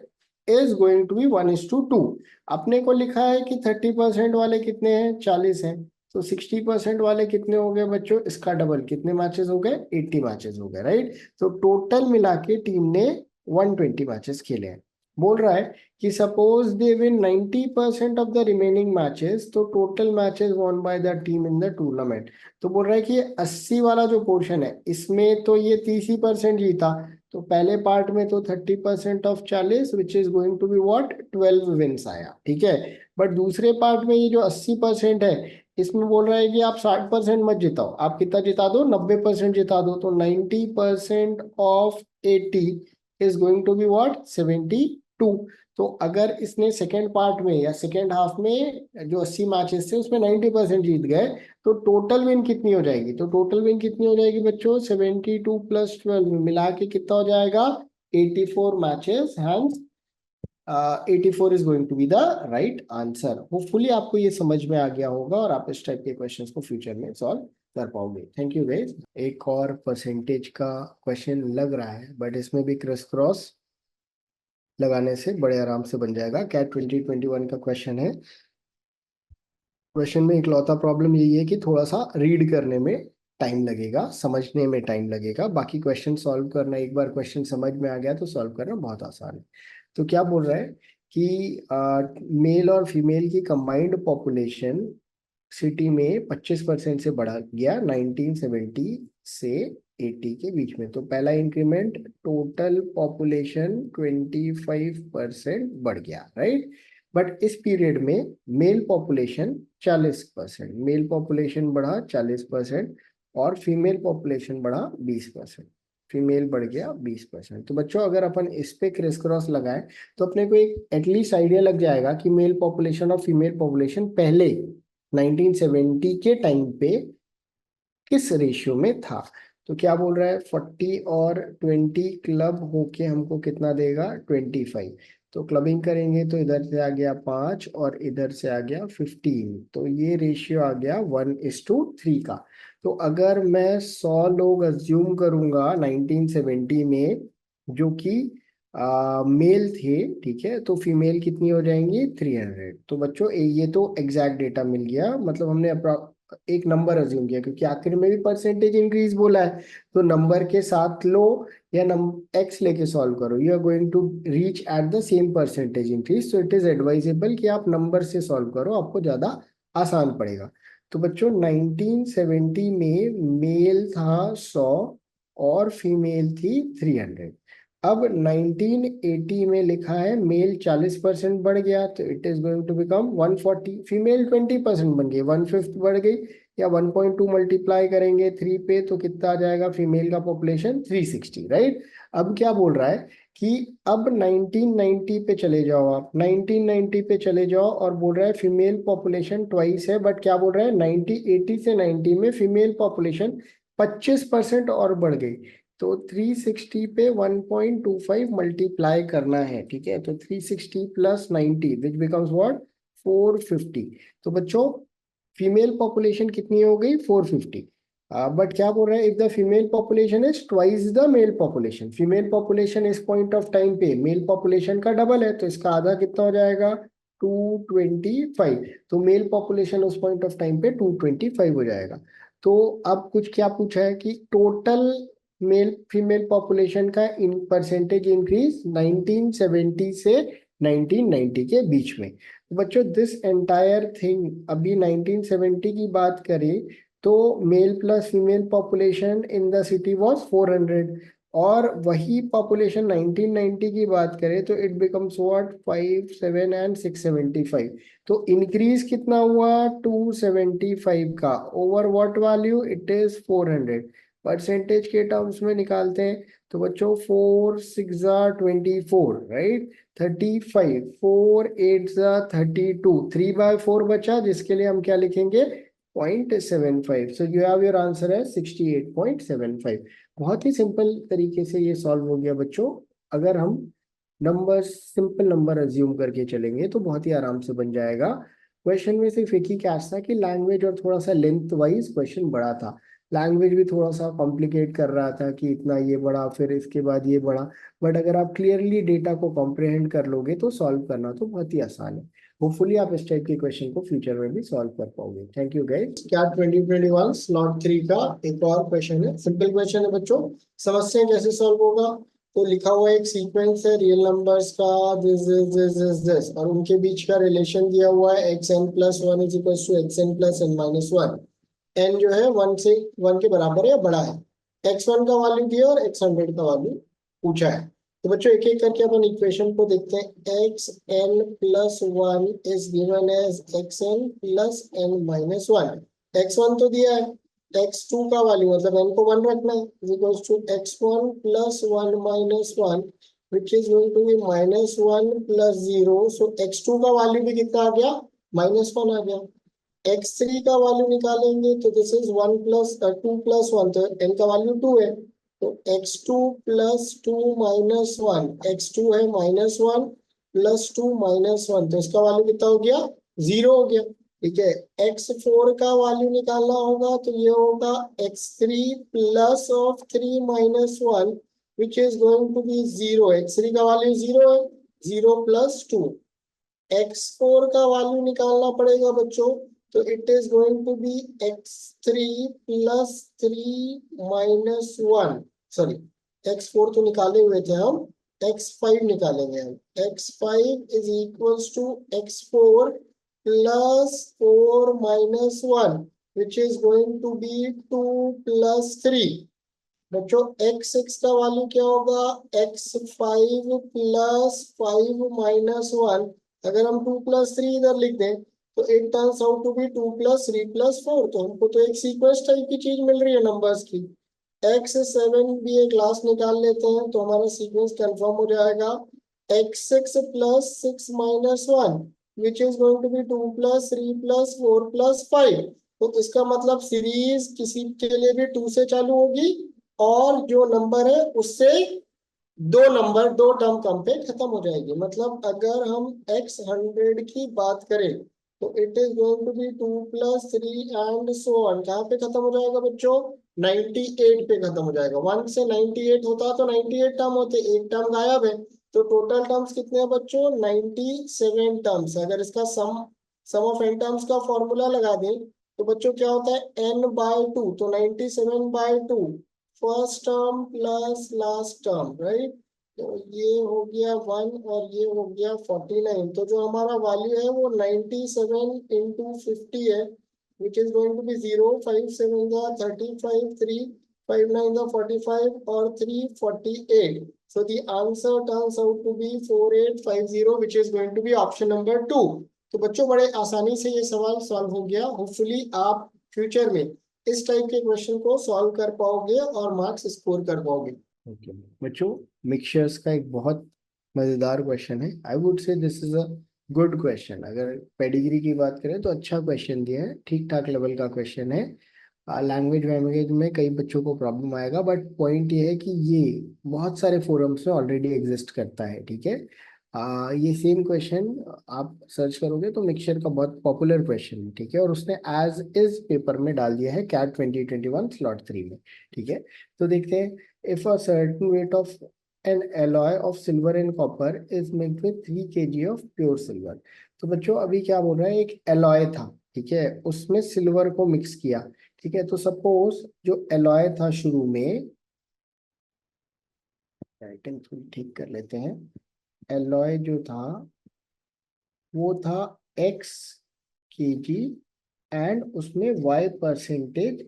[SPEAKER 1] is going to be 1:2। अपने को लिखा है कि 30% वाले कितने हैं 40 हैं, तो 60% वाले कितने हो गए बच्चों, इसका डबल कितने मैचेस हो गए 80 मैचेस हो गए, राइट। तो टोटल मिला के टीम ने 120 मैचेस खेले हैं। बोल रहा है कि suppose they win 90% of the remaining matches, तो total matches won by the team in the tournament. तो बोल रहा है कि 80 वाला जो पोर्शन है इसमें तो ये 30% जीता, तो पहले पार्ट में तो 30% of 40 which is going to be what 12 wins आया, ठीक है। बट दूसरे पार्ट में ये जो 80% है इसमें बोल रहा है कि आप 60% मत जिताओ, आप कितना जिता दो 90% जिता दो। तो 90% of 80 is going to be what 72। तो अगर इसने सेकेंड पार्ट में या सेकेंड हाफ में जो 80 मैचेस थे उसमें 90% जीत गए तो टोटल विन कितनी हो जाएगी, तो टोटल विन कितनी हो जाएगी बच्चों 72 प्लस 12 मिला के कितना हो जाएगा 84 matches. Hence 84 is going to be the right answer. Hopefully आपको ये समझ में आ गया होगा और आप इस टाइप के क्वेश्चंस को फ्यूचर में सॉल्व कर पाओगे। Thank you guys. एक और परसेंटेज का क्वेश्चन लग रहा है बट इसमें भी क्रिस क्रॉस लगाने से बड़े आराम से बन जाएगा। कैट 2021 का क्वेश्चन है। क्वेश्चन में इकलौता प्रॉब्लम यही है कि थोड़ा सा रीड करने में टाइम लगेगा, समझने में टाइम लगेगा, बाकी क्वेश्चन सॉल्व करना, एक बार क्वेश्चन समझ में आ गया तो सॉल्व करना बहुत आसान है। तो क्या बोल रहा है कि मेल और फीमेल की कंबाइंड पॉपुलेशन सिटी में 25% से बढ़ा गया 1970 से 80 के बीच में। तो पहला इंक्रीमेंट टोटल पॉपुलेशन 25% बढ़ गया, राइट। बट इस पीरियड में मेल पॉपुलेशन 40%, मेल पॉपुलेशन बढ़ा 40% और फीमेल पॉपुलेशन बढ़ा 20%, फीमेल बढ़ गया 20%। तो बच्चों अगर अपन इस पे क्रिस क्रॉस लगाए तो अपने को एक एटलीस्ट आइडिया लग जाएगा कि मेल पॉपुलेशन और फीमेल पॉपुलेशन पहले 1970 के टाइम पे किस रेशियो में था। तो क्या बोल रहा है 40 और 20 क्लब होके हमको कितना देगा 25। तो क्लबिंग करेंगे तो इधर से आ गया 5 और इधर से आ गया 15, तो ये रेशियो आ गया 1:3 का। तो अगर मैं 100 लोग अज्यूम करूंगा 1970 में जो कि मेल थे, ठीक है, तो फीमेल कितनी हो जाएंगी 300। तो बच्चों ये तो एग्जैक्ट डेटा मिल गया, मतलब हमने एक नंबर अज्यूम किया क्योंकि आखिर में भी परसेंटेज इंक्रीज बोला है, तो नंबर के साथ लो या एक्स लेके सॉल्व करो, you are going to reach at the same percentage increase. तो इट इज एडवाइजेबल कि आप नंबर से सॉल्व करो, आपको ज्यादा आसान पड़ेगा। तो बच्चों 1970 में मेल था 100 और फीमेल थी 300। अब 1980 में लिखा है मेल 40% बढ़ गया, तो it is going to become 140, female 20% बन गई, 1/5 बढ़ गई, या 1.2 मल्टीप्लाई करेंगे 3 पे तो कितना आ जाएगा फीमेल का पॉपुलेशन 360, राइट। अब क्या बोल रहा है कि अब 1990 पे चले जाओ, आप 1990 पे चले जाओ और बोल रहा है फीमेल पॉपुलेशन ट्वाइस है, बट क्या बोल रहा है 1980 से 90 में फीमेल पॉपुलेशन 25% और बढ़ गई। तो 360 पे 1.25 मल्टीप्लाई करना है, ठीक है। तो 360 प्लस 90 विच बिकम्स व्हाट 450। तो बच्चों फीमेल पॉपुलेशन कितनी हो गई 450। बट क्या बोल रहा है if the female population is twice the mail population, female population इस पॉइंट ऑफ टाइम पे मेल पॉपुलेशन का डबल है, तो इसका आधा कितना हो जाएगा 225। तो मेल पॉपुलेशन उस पॉइंट ऑफ टाइम पे 225 हो जाएगा। तो अब कुछ क्या पूछा है कि टोटल मेल फीमेल पॉपुलेशन का इन परसेंटेज इंक्रीज 1970 से 1990 के बीच में। तो बच्चों दिस एंटायर थिंग, अभी 1970 की बात करें तो male plus female population in the city was 400, और वही पॉपुलेशन 1990 की बात करें तो इट बिकम्स व्हाट 5 7 एंड 675। तो इंक्रीज कितना हुआ 275 का, over what value it is 400। Percentage के टर्म्स में निकालते हैं तो बच्चों 4 6 24, राइट, 35, 4 8 32, 3/4 बचा जिसके लिए हम क्या लिखेंगे 0.75। So you have your answer है 68.75। बहुत ही सिंपल तरीके से ये सॉल्व हो गया बच्चों। अगर हम नंबर सिंपल नंबर अज्यूम करके चलेंगे तो बहुत ही आराम से बन जाएगा। क्वेश्चन में सिर्फ एक ही कैच था कि लैंग्वेज और थोड़ा सा लेंथ वाइज क्वेश्चन बड़ा था, लैंग्वेज भी थोड़ा सा कॉम्प्लिकेट कर रहा था कि इतना ये बड़ा फिर इसके बाद ये बड़ा। बट अगर आप क्लियरली डेटा को कॉम्प्रिहेंड कर लोगे तो सॉल्व करना तो बहुत ही आसान है। होपफुली आप इस टाइप के क्वेश्चन को फ्यूचर में भी सॉल्व कर पाओगे। Thank you guys. क्या 2021 स्लॉट 3 का एक और क्वेश्चन है, सिंपल क्वेश्चन है बच्चों। समझते हैं कैसे सॉल्व होगा। तो लिखा हुआ एक सीक्वेंस है रियल नंबर्स का, दिस और उनके बीच का रिलेशन दिया हुआ है xn+1 is equal to xn+n-1। N जो है 1 से 1 के बराबर है या बड़ा है, x1 का वैल्यू दिया और x100 का वैल्यू पूछा है। तो बच्चों एक एक करके अपन इक्वेशन को देखते हैं। xn+1 is given as xn+n-1। x1 तो दिया है, x2 का वैल्यू मतलब n को 1 रखना है is equal to x1+1 - 1 which is going to be -1+0। So x2 का वैल्यू भी कितना आ गया -1 आ गया। x3 का वैल्यू निकालेंगे तो दिस इज 2+1, तो n का वैल्यू 2 है, तो x2+2 - 1, x2 है -1 +2 -1, तो इसका वैल्यू कितना हो गया 0 हो गया। ठीक है, x4 का वैल्यू निकालना होगा तो ये होगा x3+3 - 1 which is going to be 0। x3 का वैल्यू 0 है, 0 + 2। x4 का वैल्यू निकालना पड़ेगा बच्चों, तो it is going to be x3+3 - 1, sorry x4 तो निकाले हुए थे हम, x5 निकालेंगे हम। x5 is equals to x4 + 4 - 1 which is going to be 2 + 3। बच्चों x6 का वैल्यू क्या होगा x5 + 5 - 1। अगर हम 2 + 3 इधर लिख दें तो it turns out to be 2 + 3 + 4। तो हमको तो एक सीक्वेंस टाइप की चीज मिल रही है नंबर्स की। x7 भी एक लास्ट निकाल लेते हैं तो हमारा सीक्वेंस कंफर्म हो जाएगा। x6 + 6 - 1 which is going to be 2 + 3 + 4 + 5। तो इसका मतलब सीरीज किसी के लिए भी 2 से चालू होगी और जो नंबर है उससे दो टर्म कम पे खत्म हो जाएगी। मतलब अगर हम x100 की बात करें तो it is going to be 2 + 3 and so on. कहाँ पे खत्म हो जाएगा बच्चों? 98 पे खत्म हो जाएगा। 1 से 98 होता तो 98 टर्म होते, एक टर्म गायब है। तो टोटल टर्म्स कितने हैं बच्चों? 97 टर्म्स। अगर इसका सम ऑफ एन टर्म्स का फॉर्मूला लगा दें तो बच्चों क्या होता है? n/2। तो 97/2 first term plus last term, right? तो ये हो गया 1 और ये हो गया 49। तो जो हमारा वैल्यू है वो 97 इंटू 50 है, which is going to be 0, 5 7 जा 35, 3 5 9 जा 45 और 3 48। So the answer turns out to be 4850, which is going to be option number 2। तो बच्चों बड़े आसानी से ये सवाल सॉल्व हो गया। होपफुली आप फ्यूचर में इस टाइप के क्वेश्चन को सॉल्व कर पाओगे और मार्क्स स्कोर कर पाओगे।
[SPEAKER 2] ओके बच्चों, मिक्सचर्स का एक बहुत मजेदार क्वेश्चन है। I would say this is a good question. अगर पेडिग्री की बात करें तो अच्छा क्वेश्चन दिया है, ठीक ठाक लेवल का क्वेश्चन है। लैंग्वेज वैंग्वेज में कई बच्चों को प्रॉब्लम आएगा, बट पॉइंट ये है कि ये बहुत सारे फोरम्स में ऑलरेडी एग्जिस्ट करता है। ठीक है, ये सेम क्वेश्चन आप सर्च करोगे तो मिक्सचर का बहुत पॉपुलर क्वेश्चन है। ठीक है, और उसने एज इज पेपर में डाल दिया है कैट 2021 स्लॉट 3 में। ठीक है, तो देखते हैं। If a certain weight of N alloy of silver and copper is made with 3 kg of pure silver. तो बच्चों अभी क्या बोल रहा है? एक एलॉय था, ठीक है, उसमें सिल्वर को मिक्स किया। ठीक है, तो सपोज जो एलॉय था शुरू में, राइटिंग थोड़ी ठीक कर लेते हैं। एलॉय जो था वो था x kg एंड उसमें y%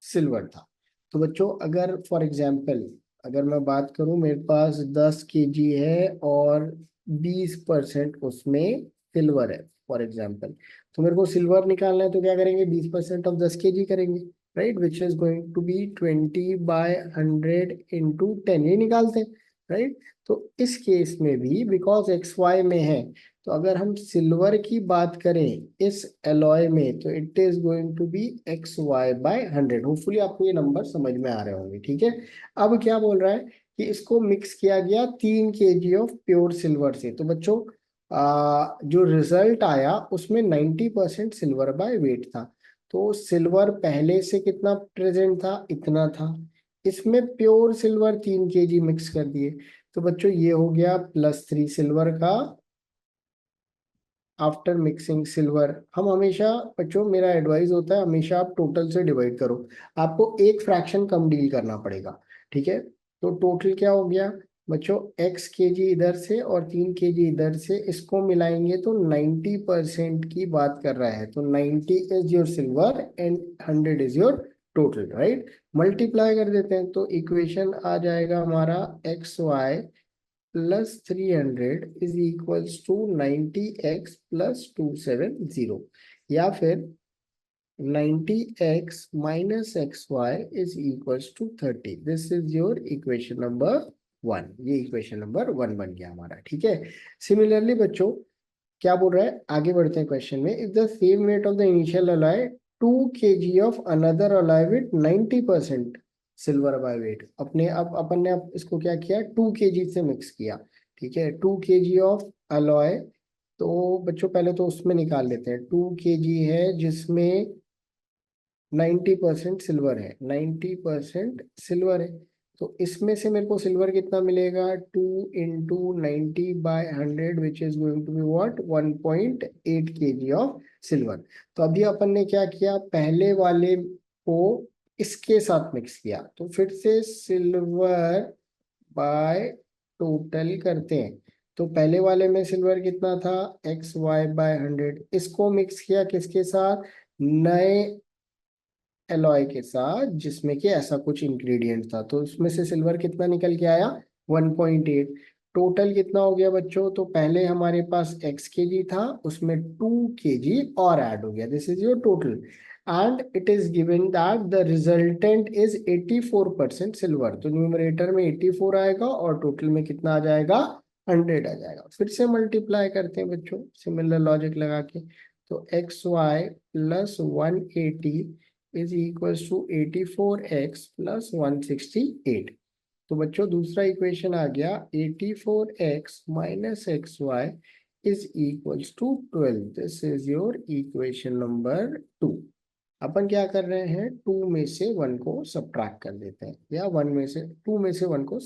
[SPEAKER 2] सिल्वर था। तो बच्चों अगर फॉर एग्जाम्पल अगर मैं बात करूं, मेरे पास 10 kg है और 20% उसमें सिल्वर है फॉर एग्जाम्पल, तो मेरे को सिल्वर निकालना है तो क्या करेंगे? 20% ऑफ 10 kg करेंगे, right, which is going to be 20/100 into 10, ये निकालते हैं, राइट। तो इस केस में भी बिकॉज एक्स वाई में है, तो अगर हम सिल्वर की बात करें इस एलॉय में तो it is going to be XY/100। Hopefully आपको ये नंबर समझ में आ रहे होंगे। ठीक है, अब क्या बोल रहा है कि इसको मिक्स किया गया 3 kg ऑफ प्योर सिल्वर से। तो बच्चों जो रिजल्ट आया उसमें 90% सिल्वर बाय वेट था। तो सिल्वर पहले से कितना प्रेजेंट था? इतना था। इसमें प्योर सिल्वर 3 kg मिक्स कर दिए। तो बच्चों ये हो गया +3 सिल्वर का आफ्टर मिक्सिंग सिल्वर। हम हमेशा, बच्चों मेरा एडवाइस होता है हमेशा आप टोटल से डिवाइड करो, आपको एक फ्रैक्शन कम डील करना पड़ेगा। ठीक है, तो टोटल क्या हो गया बच्चों? x kg इधर से और 3 kg इधर से, इसको मिलाएंगे तो 90% की बात कर रहा है। तो 90 is your silver and 100 is your total, right. Multiply कर देते हैं तो इक्वेशन आ जाएगा हमारा XY plus 300 is equals to 90x plus 270, या फिर 90x minus xy is equals to 30। This is your equation number 1। ये इक्वेशन नंबर 1 बन गया हमारा। ठीक है, सिमिलरली बच्चों क्या बोल रहा है? आगे बढ़ते हैं क्वेश्चन में। If the same weight of the initial alloy 2 kg of another alloy with 90% silver by weight. अपने अब अपन ने अब इसको क्या किया? 2 kg से मिक्स किया। ठीक है, 2 kg ऑफ अलॉय। तो बच्चों पहले तो उसमें निकाल लेते हैं। 2 kg है जिसमें 90% सिल्वर है, 90% सिल्वर है। तो इसमें से मेरे को सिल्वर कितना मिलेगा? 2 × 90/100 which is going to be what? 1.8 kg of silver. तो अभी अपन ने क्या किया? पहले वाले को इसके साथ मिक्स किया। तो फिर से सिल्वर बाय टोटल करते हैं। तो पहले वाले में सिल्वर कितना था? XY/100। इसको मिक्स किया किसके साथ? नए एलॉय के साथ जिसमें कि ऐसा कुछ इंग्रेडिएंट था। तो उसमें से सिल्वर कितना निकल के आया? 1.8। टोटल कितना हो गया बच्चों? तो पहले हमारे पास x kg था, उसमें 2 kg और ऐड हो गया। This is your total and it is given that the resultant is 84% silver. तो न्यूमरेटर में 84 आएगा और टोटल में कितना आ जाएगा? 100 आ जाएगा। फिर से मल्टीप्लाई करते हैं बच्चों सिमिलर लॉजिक लगा के। तो XY plus 180 is equals to 84x plus 168। तो बच्चों दूसरा इक्वेशन आ गया 84x minus x y is equals to 12। This is your equation number 2। अपन क्या कर रहे हैं, 2 में से 1 को सब्ट्रैक्ट कर देते हैं, या 1 में से 2 में से 1 को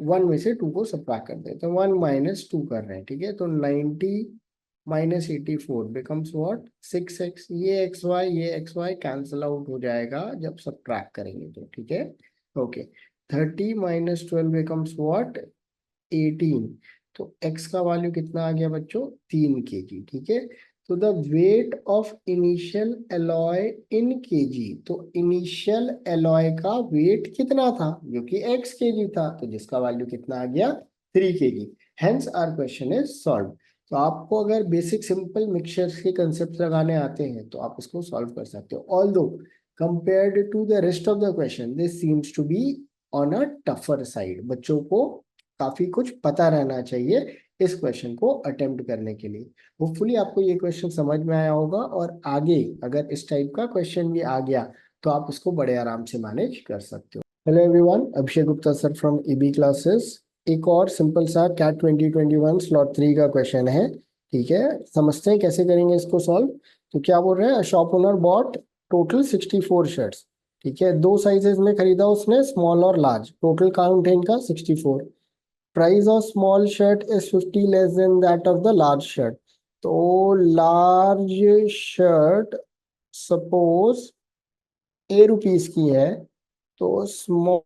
[SPEAKER 2] 1 में से 2 को सब्ट्रैक्ट कर देते हैं। 1 माइनस 2 कर रहे हैं, ठीक है। तो 90 माइनस 84 बिकम्स व्हाट 6x। ये एक्स वाई कैंसिल आउट हो जाएगा जब सब्ट्रैक्ट करेंगे तो, ठीक है। Okay, 30 minus 12 becomes what 18। तो x का वैल्यू कितना आ गया बच्चों, 3 kg, ठीक है। तो the weight of initial alloy in KG, तो इनिशियल एलॉय का वेट कितना था, जो कि x kg था, तो जिसका वैल्यू कितना आ गया 3 kg। Hence our question is solve. तो आपको अगर बेसिक सिंपल मिक्सचर्स के कंसेप्ट लगाने आते हैं तो आप इसको सॉल्व कर सकते हो। Although compared to the rest of the question this seems to be on a tougher side. बच्चों को काफी कुछ पता रहना चाहिए इस क्वेश्चन को अटेम्प्ट करने के लिए। होपफुली आपको ये क्वेश्चन समझ में आया होगा, और आगे अगर इस टाइप का क्वेश्चन भी आ गया तो आप इसको बड़े आराम से मैनेज कर सकते हो। Hello everyone, Abhishek Gupta sir from EB classes. एक और सिंपल सा कैट 2021 स्लॉट 3 का क्वेश्चन है, ठीक है। समझते हैं कैसे करेंगे इसको सॉल्व। तो क्या बोल रहे हैं, shop owner bought total 64 shirts, ठीक है। 2 साइजेस में खरीदा उसने, स्मॉल और लार्ज। टोटल काउंट है इनका 64। Price of small shirt is 50 less than that of the large shirt. तो लार्ज शर्ट सपोज ₹A की है, तो स्मॉल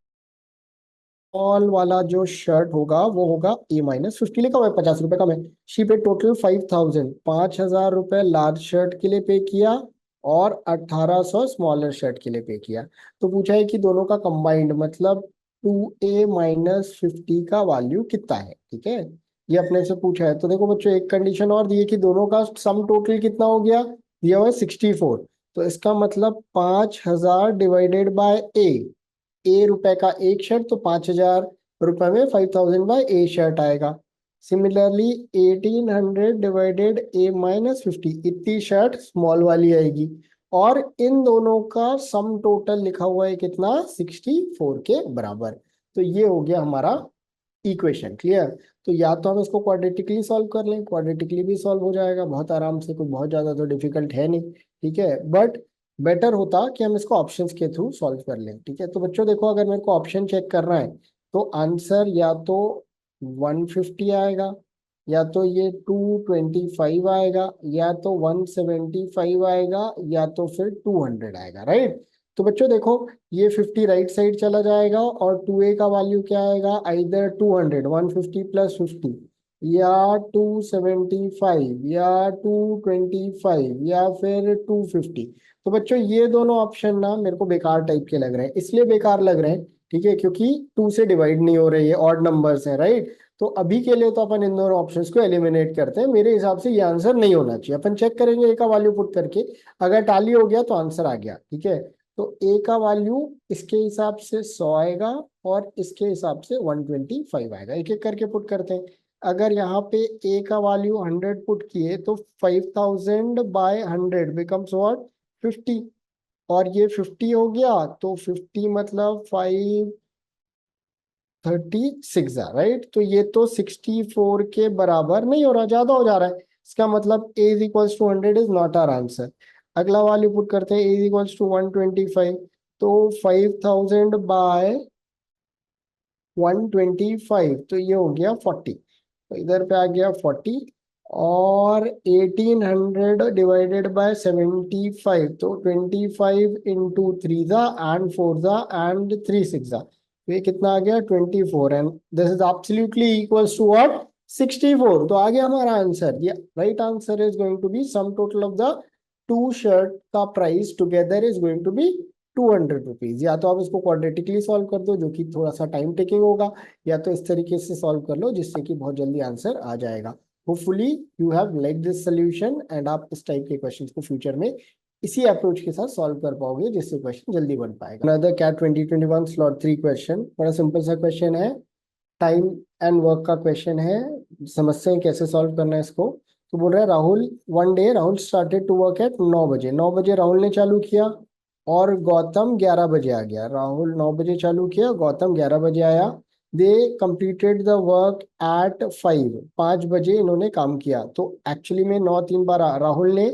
[SPEAKER 2] वाला जो शर्ट होगा वो होगा A-50 लिखा हुआ है, 50 रुपए कम है। शी पे टोटल 5000, 5000 रुपए लार्ज शर्ट के लिए पे किया और 1800 स्मॉलर शर्ट के लिए पे किया। तो पूछा है कि दोनों का कंबाइंड मतलब 2A-50 का वैल्यू कितना है, ठीक है। ये अपने से पूछा है। तो देखो बच्चों, एक कंडीशन और दी है कि दोनों का सम टोटल कितना हो गया, दिया हुआ है 64। तो इसका मतलब 5000 डिवाइडेड बाय ए रुपए का एक शर्ट, तो 5000 रुपए में 5000 बाय ए शर्ट आएगा। सिमिलरली 1800 डिवाइडेड A-50, इतनी शर्ट स्मॉल वाली आएगी। और इन दोनों का सम टोटल लिखा हुआ है कितना, 64 के बराबर। तो ये हो गया हमारा इक्वेशन। क्लियर। तो या तो हम इसको क्वाड्रेटिकली सॉल्व कर लें, क्वाड्रेटिकली भी सॉल्व हो जाएगा बहुत आराम से, कोई बहुत ज्यादा तो डिफिकल्ट है नहीं, ठीक है। बट बेटर होता कि हम इसको ऑप्शंस के थ्रू सॉल्व कर लें, ठीक है। तो बच्चों देखो, अगर मेरे को ऑप्शन चेक करना है तो आंसर या तो 150 आएगा, या तो ये 225 आएगा, या तो 175 आएगा, या तो फिर 200 आएगा, राइट। तो बच्चों देखो, ये 50 राइट साइड चला जाएगा और 2A का वैल्यू क्या आएगा, आइदर 200, 150 प्लस 50, या 275, या 225, या फिर 250। तो बच्चों ये दोनों ऑप्शन ना मेरे को बेकार टाइप के लग रहे हैं। इसलिए बेकार लग रहे हैं, ठीक है, क्योंकि 2 से डिवाइड नहीं हो रही है, ऑड नंबर्स हैं, राइट। तो अभी के लिए तो अपन इन दोनों ऑप्शंस को एलिमिनेट करते हैं। मेरे हिसाब से ये आंसर नहीं होना चाहिए। अपन चेक करेंगे ए का वैल्यू पुट करके, अगर टैली हो गया तो आंसर आ गया, ठीक है। तो ए का वैल्यू इसके हिसाब से 100 आएगा और इसके हिसाब से 125 आएगा। एक एक करके पुट करते हैं। अगर यहाँ पे ए का वैल्यू 100 पुट किए तो 5000 बाय 100 बिकम्स व्हाट 50, और ये 50 हो गया, तो 50 मतलब 536, राइट। तो ये तो 64 के बराबर नहीं हो रहा, ज्यादा हो जा रहा है। इसका मतलब a is equals to 100 is not our answer. अगला वैल्यू पुट करते हैं, a इज इक्वल्स टू 125। तो 5000 बाय 125, तो ये हो गया 40। तो इधर पे आ गया 40, और 1800 डिवाइडेड बाय 75, तो 25 इंटू 3 ज़ा एंड 4 ज़ा एंड 3 6 ज़ा, तो ये कितना आ गया 24, and this is absolutely equals to what 64। तो आ गया हमारा आंसर। ये right answer is going to be sum total of the two shirt का price together is going to be 200 rupees. या तो आप इसको क्वाड्रेटिकली सॉल्व कर दो, जो कि थोड़ा सा टाइम टेकिंग होगा, या तो इस तरीके से सॉल्व कर लो जिससे कि बहुत जल्दी आंसर आ जाएगा। Hopefully you have like this solution, and आप इस टाइप के क्वेश्चंस को फ्यूचर में इसी अप्रोच के साथ सॉल्व कर पाओगे, जिससे क्वेश्चन जल्दी बन पाएगा। अनदर कैट 2021 स्लॉट 3 क्वेश्चन, बड़ा सिंपल सा क्वेश्चन है, टाइम एंड वर्क का क्वेश्चन है। समझते हैं कैसे सॉल्व करना है इसको। तो बोल रहा है Rahul, one day Rahul started to work at 9 बजे। 9 बजे राहुल ने चालू किया और गौतम 11 बजे आ गया। राहुल 9 बजे चालू किया, गौतम 11 बजे आया। दे कंप्लीटेड द वर्क एट 5। 5 बजे इन्होंने काम किया। तो एक्चुअली में 9 3 12 राहुल ने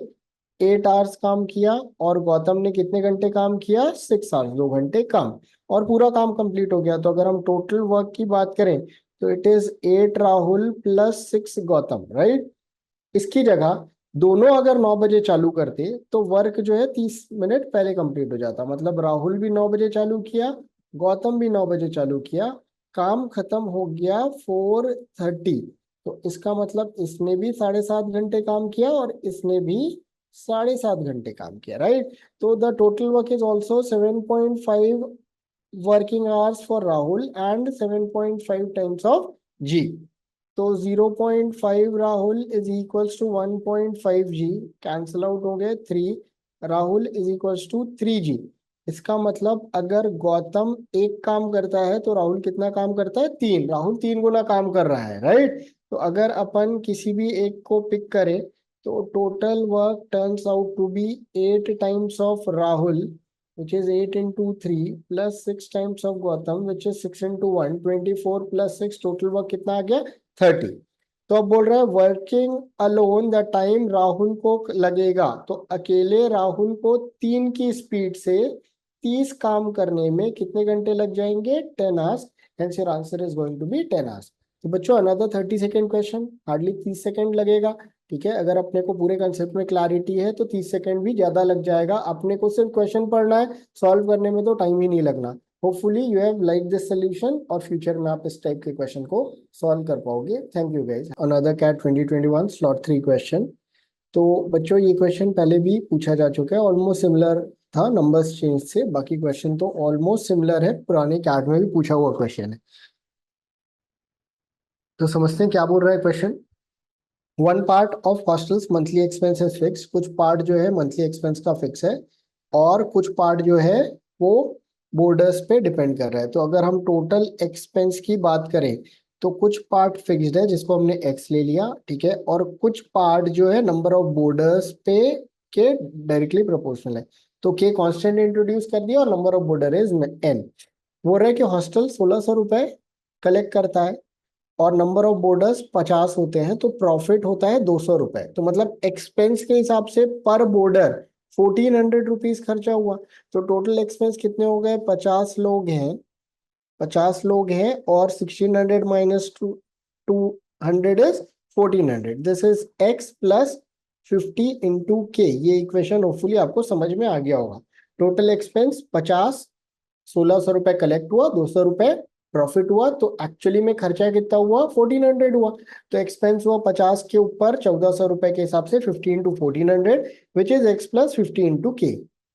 [SPEAKER 2] 8 आवर्स काम किया और गौतम ने कितने घंटे काम किया? 6 आवर्स, 2 घंटे काम, और पूरा काम कंप्लीट हो गया। तो अगर हम टोटल वर्क की बात करें तो it is 8 Rahul plus 6 Gautam, right. इसकी जगह दोनों अगर 9 बजे चालू करते तो वर्क जो है 30 मिनट पहले कंप्लीट हो जाता। मतलब राहुल भी 9 बजे चालू किया, गौतम भी 9 बजे चालू किया, काम खत्म हो गया 4:30। तो इसका मतलब इसने भी 7.5 घंटे काम किया और इसने भी 7.5 घंटे काम किया, राइट। तो the total work is also 7.5 working hours for Rahul and 7.5 times of G. तो 0.5 Rahul is equals to 1.5 G, cancel out हो गए 3। Rahul is equals to 3 G. इसका मतलब अगर गौतम एक काम करता है तो राहुल कितना काम करता है? 3। राहुल 3 गुना काम कर रहा है, राइट। तो अगर अपन किसी भी एक को पिक करें तो total work turns out to be 8 times of Rahul, which is 8 into 3 plus 6 times of Gautam, which is 6 into 1, 24 plus 6, total work कितना आ गया? 30। तो अब बोल रहा है working alone the time Rahul को लगेगा, तो अकेले राहुल को 3 की स्पीड से 30 काम करने में कितने घंटे लग जाएंगे? 10 hours. Hence your answer is going to be 10 hours. तो बच्चों another 30 second question, hardly 30 second लगेगा। ठीक है, अगर अपने को पूरे कंसेप्ट में क्लैरिटी है तो 30 सेकेंड भी ज्यादा लग जाएगा। अपने को सिर्फ क्वेश्चन पढ़ना है, सॉल्व करने में तो टाइम ही नहीं लगना। Hopefully you have like this solution और फ्यूचर में आप इस टाइप के क्वेश्चन को सॉल्व कर पाओगे। Thank you guys. Another CAT 2021 slot 3 question. तो बच्चों ये क्वेश्चन पहले भी पूछा जा चुका है, ऑलमोस्ट सिमिलर था, नंबर्स चेंज से। बाकी क्वेश्चन तो ऑलमोस्ट सिमिलर है, पुराने कैट में भी पूछा हुआ क्वेश्चन है। तो समझते हैं क्या बोल रहा है question. One part of hostels monthly expense is fix. कुछ पार्ट जो है मंथली एक्सपेंस का फिक्स है और कुछ पार्ट जो है वो बोर्डर्स पे डिपेंड कर रहा है। तो अगर हम टोटल एक्सपेंस की बात करें तो कुछ पार्ट फिक्स्ड है जिसको हमने एक्स ले लिया, ठीक है, और कुछ पार्ट जो है नंबर ऑफ बोर्डर्स पे के डायरेक्टली प्रोपोर्शनल है। तो के कांस्टेंट इंट्रोड्यूस कर दिया और number of border is an. बोल रहा है कि हॉस्टल 1600 रुपए कलेक्ट करता है और नंबर ऑफ बोर्डर्स 50 होते हैं, तो प्रॉफिट होता है 200 रुपए। तो मतलब एक्सपेंस के हिसाब से पर बोर्डर 1400 रुपीज खर्चा हुआ। तो टोटल एक्सपेंस कितने हो गए? 50 लोग हैं, 50 लोग हैं और 1600 minus 200 is 1400। This is x plus 50 into के। ये इक्वेशन होपफुली आपको समझ में आ गया होगा। टोटल एक्सपेंस 50, 1600 रुपए कलेक्ट हुआ, 200 रुपए प्रॉफिट हुआ, तो एक्चुअली में खर्चा कितना हुआ? 1400 हुआ। तो एक्सपेंस हुआ 50 के ऊपर 1400 रुपए के हिसाब से 15 into 1400, which is x plus 50 into के।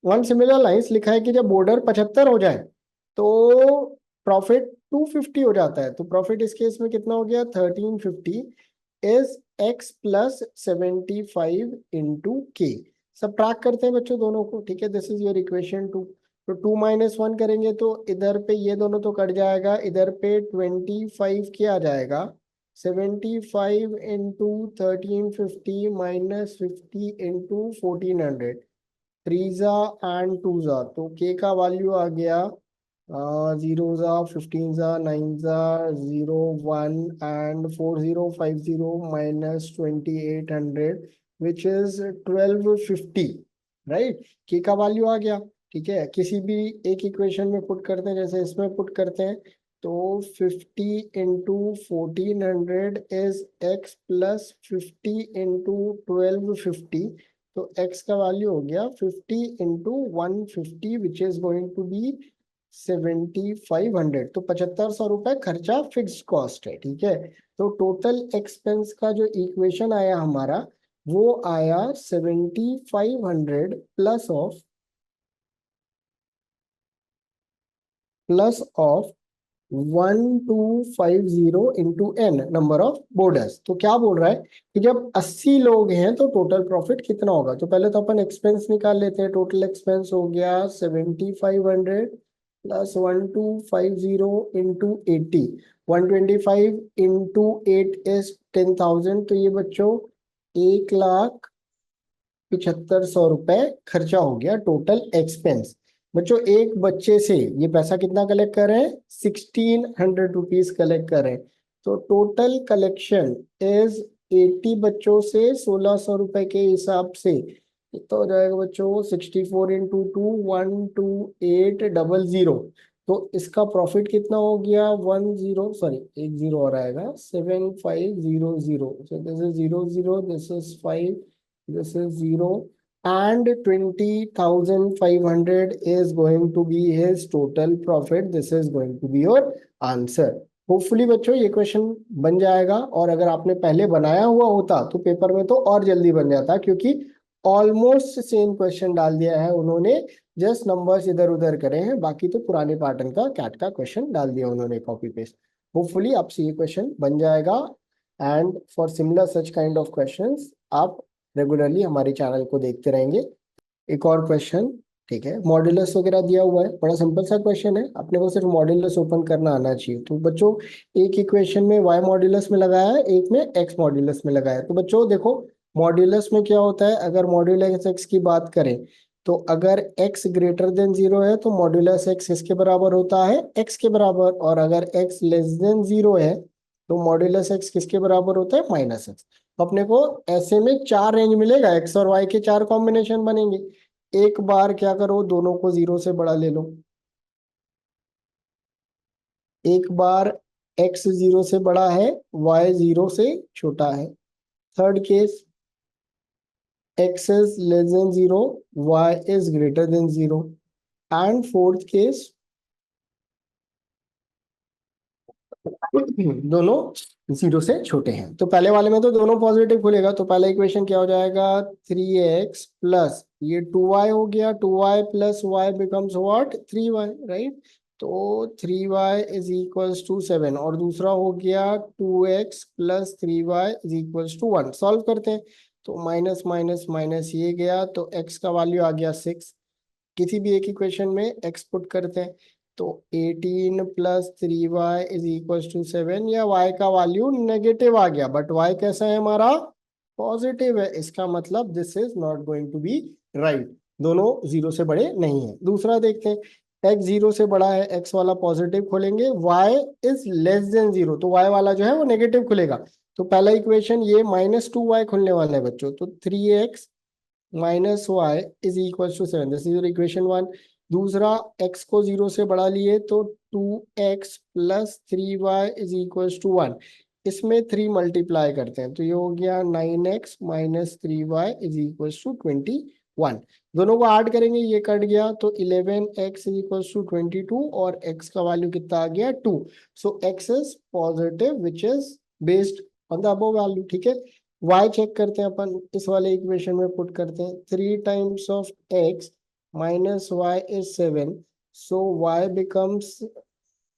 [SPEAKER 2] वन सिमिलर लाइन्स लिखा है कि जब बॉर्डर 75 हो जाए तो प्रॉफिट 250 हो जाता है। तो प्रॉफिट इस केस में कितना हो गया? 1350 इज एक्स प्लस 75 इंटू के। सब ट्रैक करते हैं बच्चों दोनों को, ठीक है। This is your equation 2। तो 2 - 1 करेंगे तो इधर पे ये दोनों तो कट जाएगा, इधर पे 25 क्या आ जाएगा? 75 इंटू 1350 माइनस 50 इंटू 1400, थ्रीजा एंड टूजा। तो के का वैल्यू आ गया 0 15 9 0 1 and 4050 minus 2800, which is 1250, right. के का वैल्यू आ गया, ठीक है। किसी भी एक इक्वेशन में पुट करते हैं, जैसे इसमें पुट करते हैं, तो 50 into 1400 is x plus 50 into 1250। तो x का वैल्यू हो गया 50 into 150, which is going to be 7500। तो 7500 रुपए खर्चा फिक्स्ड कॉस्ट है, ठीक है। तो टोटल एक्सपेंस का जो इक्वेशन आया हमारा वो आया 7500 plus of 1250 into n number of boarders. तो क्या बोल रहा है कि जब 80 लोग हैं तो टोटल प्रॉफिट कितना होगा? तो पहले तो अपन एक्सपेंस निकाल लेते हैं। टोटल एक्सपेंस हो गया 7500 प्लस 1250 इंटू 80। 125 into 8 is 10,000। तो ये बच्चों 1,75,000 रुपए खर्चा हो गया, टोटल एक्सपेंस। बच्चों एक बच्चे से ये पैसा कितना कलेक्ट कर रहे हैं, 1,600 रुपीज कलेक्ट कर रहे हैं। तो टोटल कलेक्शन इज 80 बच्चों से 1,600 रुपए के हिसाब से कितना हो जाएगा बच्चों, 64 इंटू 2, 12800। तो इसका प्रॉफिट कितना हो गया, 10, सॉरी एक जीरो और आएगा, 7500। So this is 00, this is 5, this is 0, and 20,500 is going to be his total profit. This is going to be your answer. Hopefully बच्चों ये क्वेश्चन बन जाएगा, और अगर आपने पहले बनाया हुआ होता तो पेपर में तो और जल्दी बन जाता, क्योंकि ऑलमोस्ट सेम क्वेश्चन डाल दिया है उन्होंने, जस्ट नंबर्स इधर उधर करे हैं, बाकी तो पुराने पैटर्न का कैट का क्वेश्चन डाल दिया उन्होंने कॉपी पेस्ट। होपफुली आपसे ये क्वेश्चन बन जाएगा, and for similar such kind of questions आप रेगुलरली हमारे चैनल को देखते रहेंगे। एक और क्वेश्चन, ठीक है, मॉड्यूलस वगैरह दिया हुआ है, बड़ा सिंपल सा क्वेश्चन है, अपने को सिर्फ मॉड्यूलस ओपन करना आना चाहिए। तो बच्चों एक इक्वेशन में y मॉड्यूलस में लगाया है, एक में x मॉड्यूलस में लगाया है। तो बच्चों देखो मॉड्यूलस में क्या होता है, अगर मॉड्यूलस x की बात करें तो अगर x ग्रेटर देन 0 है तो मॉड्यूलस x किसके बराबर होता है, x के बराबर, और अगर x लेस देन 0 है तो मॉड्यूलस x किसके बराबर होता है, -x। तो अपने को ऐसे में 4 रेंज मिलेगा, x और y के 4 कॉम्बिनेशन बनेंगे। एक बार क्या करो, दोनों को 0 से बड़ा ले लो। एक बार x 0 से बड़ा है, y 0 से छोटा है। Third case, x is less than 0, y is greater than 0, and fourth case दोनों 0 से छोटे हैं। तो पहले वाले में तो दोनों पॉजिटिव खुलेगा, तो पहला इक्वेशन क्या हो जाएगा, 3x प्लस ये 2y हो गया, 2y plus y becomes what, 3y, right. तो 3y इज इक्वल्स टू 7, और दूसरा हो गया 2x plus 3y is equals to 1। Solve करते हैं, तो माइनस माइनस माइनस ये गया, तो x का वैल्यू आ गया 6। किसी भी एक इक्वेशन में x पुट करते हैं, तो 18 plus 3y is equal to 7, या y का वैल्यू नेगेटिव आ गया, बट y कैसा है हमारा, पॉजिटिव है। इसका मतलब this is not going to be right, दोनों 0 से बड़े नहीं है। दूसरा देखते हैं, x 0 से बड़ा है, x वाला पॉजिटिव खोलेंगे, y इज लेस देन 0 तो y वाला जो है वो नेगेटिव खुलेगा। तो पहला इक्वेशन ये -2y खुलने वाला है बच्चों, तो 3x minus y is equal to 7, this is equation 1। दूसरा x को 0 से बढ़ा लिए तो 2x plus 3y is equal to 1। इसमें 3 मल्टीप्लाई करते हैं तो ये हो गया 9x minus 3y is equal to 21। दोनों को ऐड करेंगे, ये कट गया, तो 11x इज इक्वल टू 22, और x का वैल्यू कितना आ गया, 2। सो x is positive which is based on the above value, ठीक है। y चेक करते हैं अपन, इस वाले इक्वेशन में पुट करते हैं, 3 times of x minus y is 7, so y becomes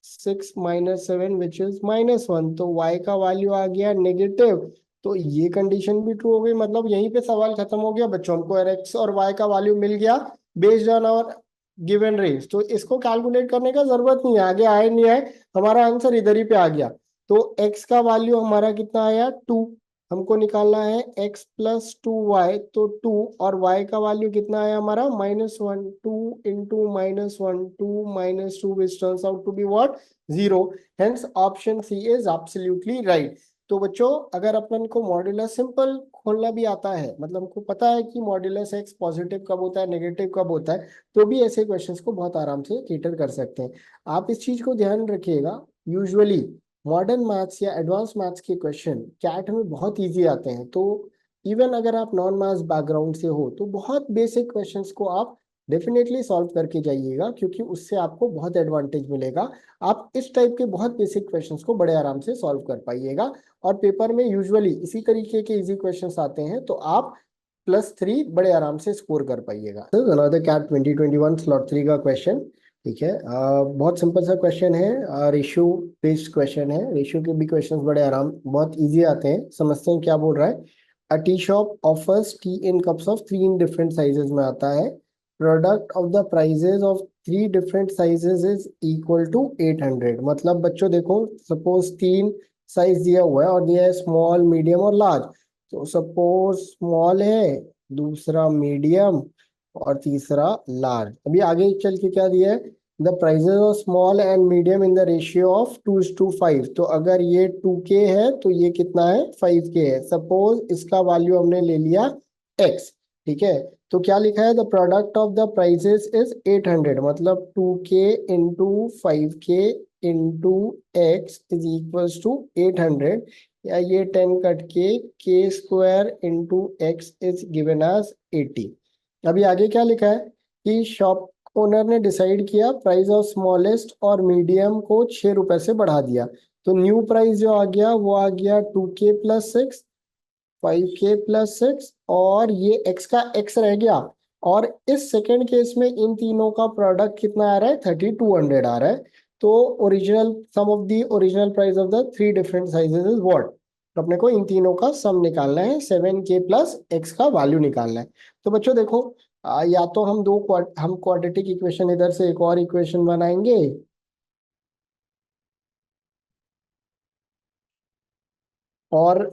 [SPEAKER 2] 6 minus 7 which is -1, तो y का वैल्यू आ गया नेगेटिव। तो ये कंडीशन भी ट्रू हो गई, मतलब यहीं पे सवाल खत्म हो गया बच्चों। हमको x और y का वैल्यू मिल गया based on our given range, तो इसको कैलकुलेट करने का जरूरत नहीं है, आगे आए नहीं आए हमारा आंसर इधर ही पे आ गया। तो x का वैल्यू हमारा कितना आया, 2। हमको निकालना है x प्लस 2y, तो 2, और y का वैल्यू कितना आया हमारा, -1, 2 into -1, 2 minus 2 which turns out to be what, 0। Hence option C is absolutely right. तो बच्चों अगर अपन को मॉड्यूलस सिंपल खोलना भी आता है, मतलब हमको पता है कि मॉड्यूलस x पॉजिटिव कब होता है, नेगेटिव कब होता है, तो भी ऐसे क्वेश्चंस को बहुत आराम से केटर कर सकते हैं। आप इस चीज को ध्यान रखिएगा, यूजुअली मॉडर्न मैथ्स या एडवांस मैथ्स के क्वेश्चन कैट में बहुत इजी आते हैं। तो इवन अगर आप नॉन मैथ्स बैकग्राउंड से हो तो बहुत बेसिक क्वेश्चंस को आप डेफिनेटली सॉल्व करके जाइएगा, क्योंकि उससे आपको बहुत एडवांटेज मिलेगा। आप इस टाइप के बहुत बेसिक क्वेश्चंस को बड़े आराम से सॉल्व कर पाइएगा, और पेपर में यूजुअली इसी तरीके के इजी क्वेश्चंस आते हैं, तो आप +3 बड़े आराम से स्कोर कर पाइएगा। कैट 2021 स्लॉट 3 का क्वेश्चन, ठीक है, बहुत सिंपल सा क्वेश्चन है, रेशियो बेस्ड क्वेश्चन है। रेशियो के भी क्वेश्चंस बड़े आराम बहुत इजी आते हैं, समझते हैं क्या बोल रहा है। A tea shop offers tea in cups of 3 in different sizes में आता है, product of the prices of 3 different sizes is equal to 800। मतलब बच्चों देखो, सपोज 3 साइज दिया हुआ है और दिया है स्मॉल, मीडियम और लार्ज, तो सपोज स्मॉल है, दूसरा मीडियम और तीसरा लार्ज। अभी आगे चल के क्या दिया है, the prices of small and medium in the ratio of 2:5। तो अगर ये 2K है तो ये कितना है, 5K है। सपोज इसका वैल्यू हमने ले लिया x, ठीक है। तो क्या लिखा है, the product of the prices is 800, मतलब 2K into 5K into x is equals to 800, या ये 10 कट के k² into x is given as 80। अभी आगे क्या लिखा है कि शॉप ओनर ने डिसाइड किया प्राइस ऑफ स्मॉलेस्ट और मीडियम को 6 रुपए से बढ़ा दिया। तो न्यू प्राइस जो आ गया वो आ गया 2K प्लस 6, 5K प्लस 6, और ये x का x रह गया। और इस सेकेंड केस में इन तीनों का प्रोडक्ट कितना आ रहा है, 3200 आ रहा है। तो original sum of the original price of the three different sizes is what. तो अपने को इन तीनों का सम निकालना है, 7K प्लस x का वैल्यू निकालना है। तो बच्चों देखो, या तो हम हम क्वाड्रेटिक इक्वेशन इधर से एक और इक्वेशन बनाएंगे, और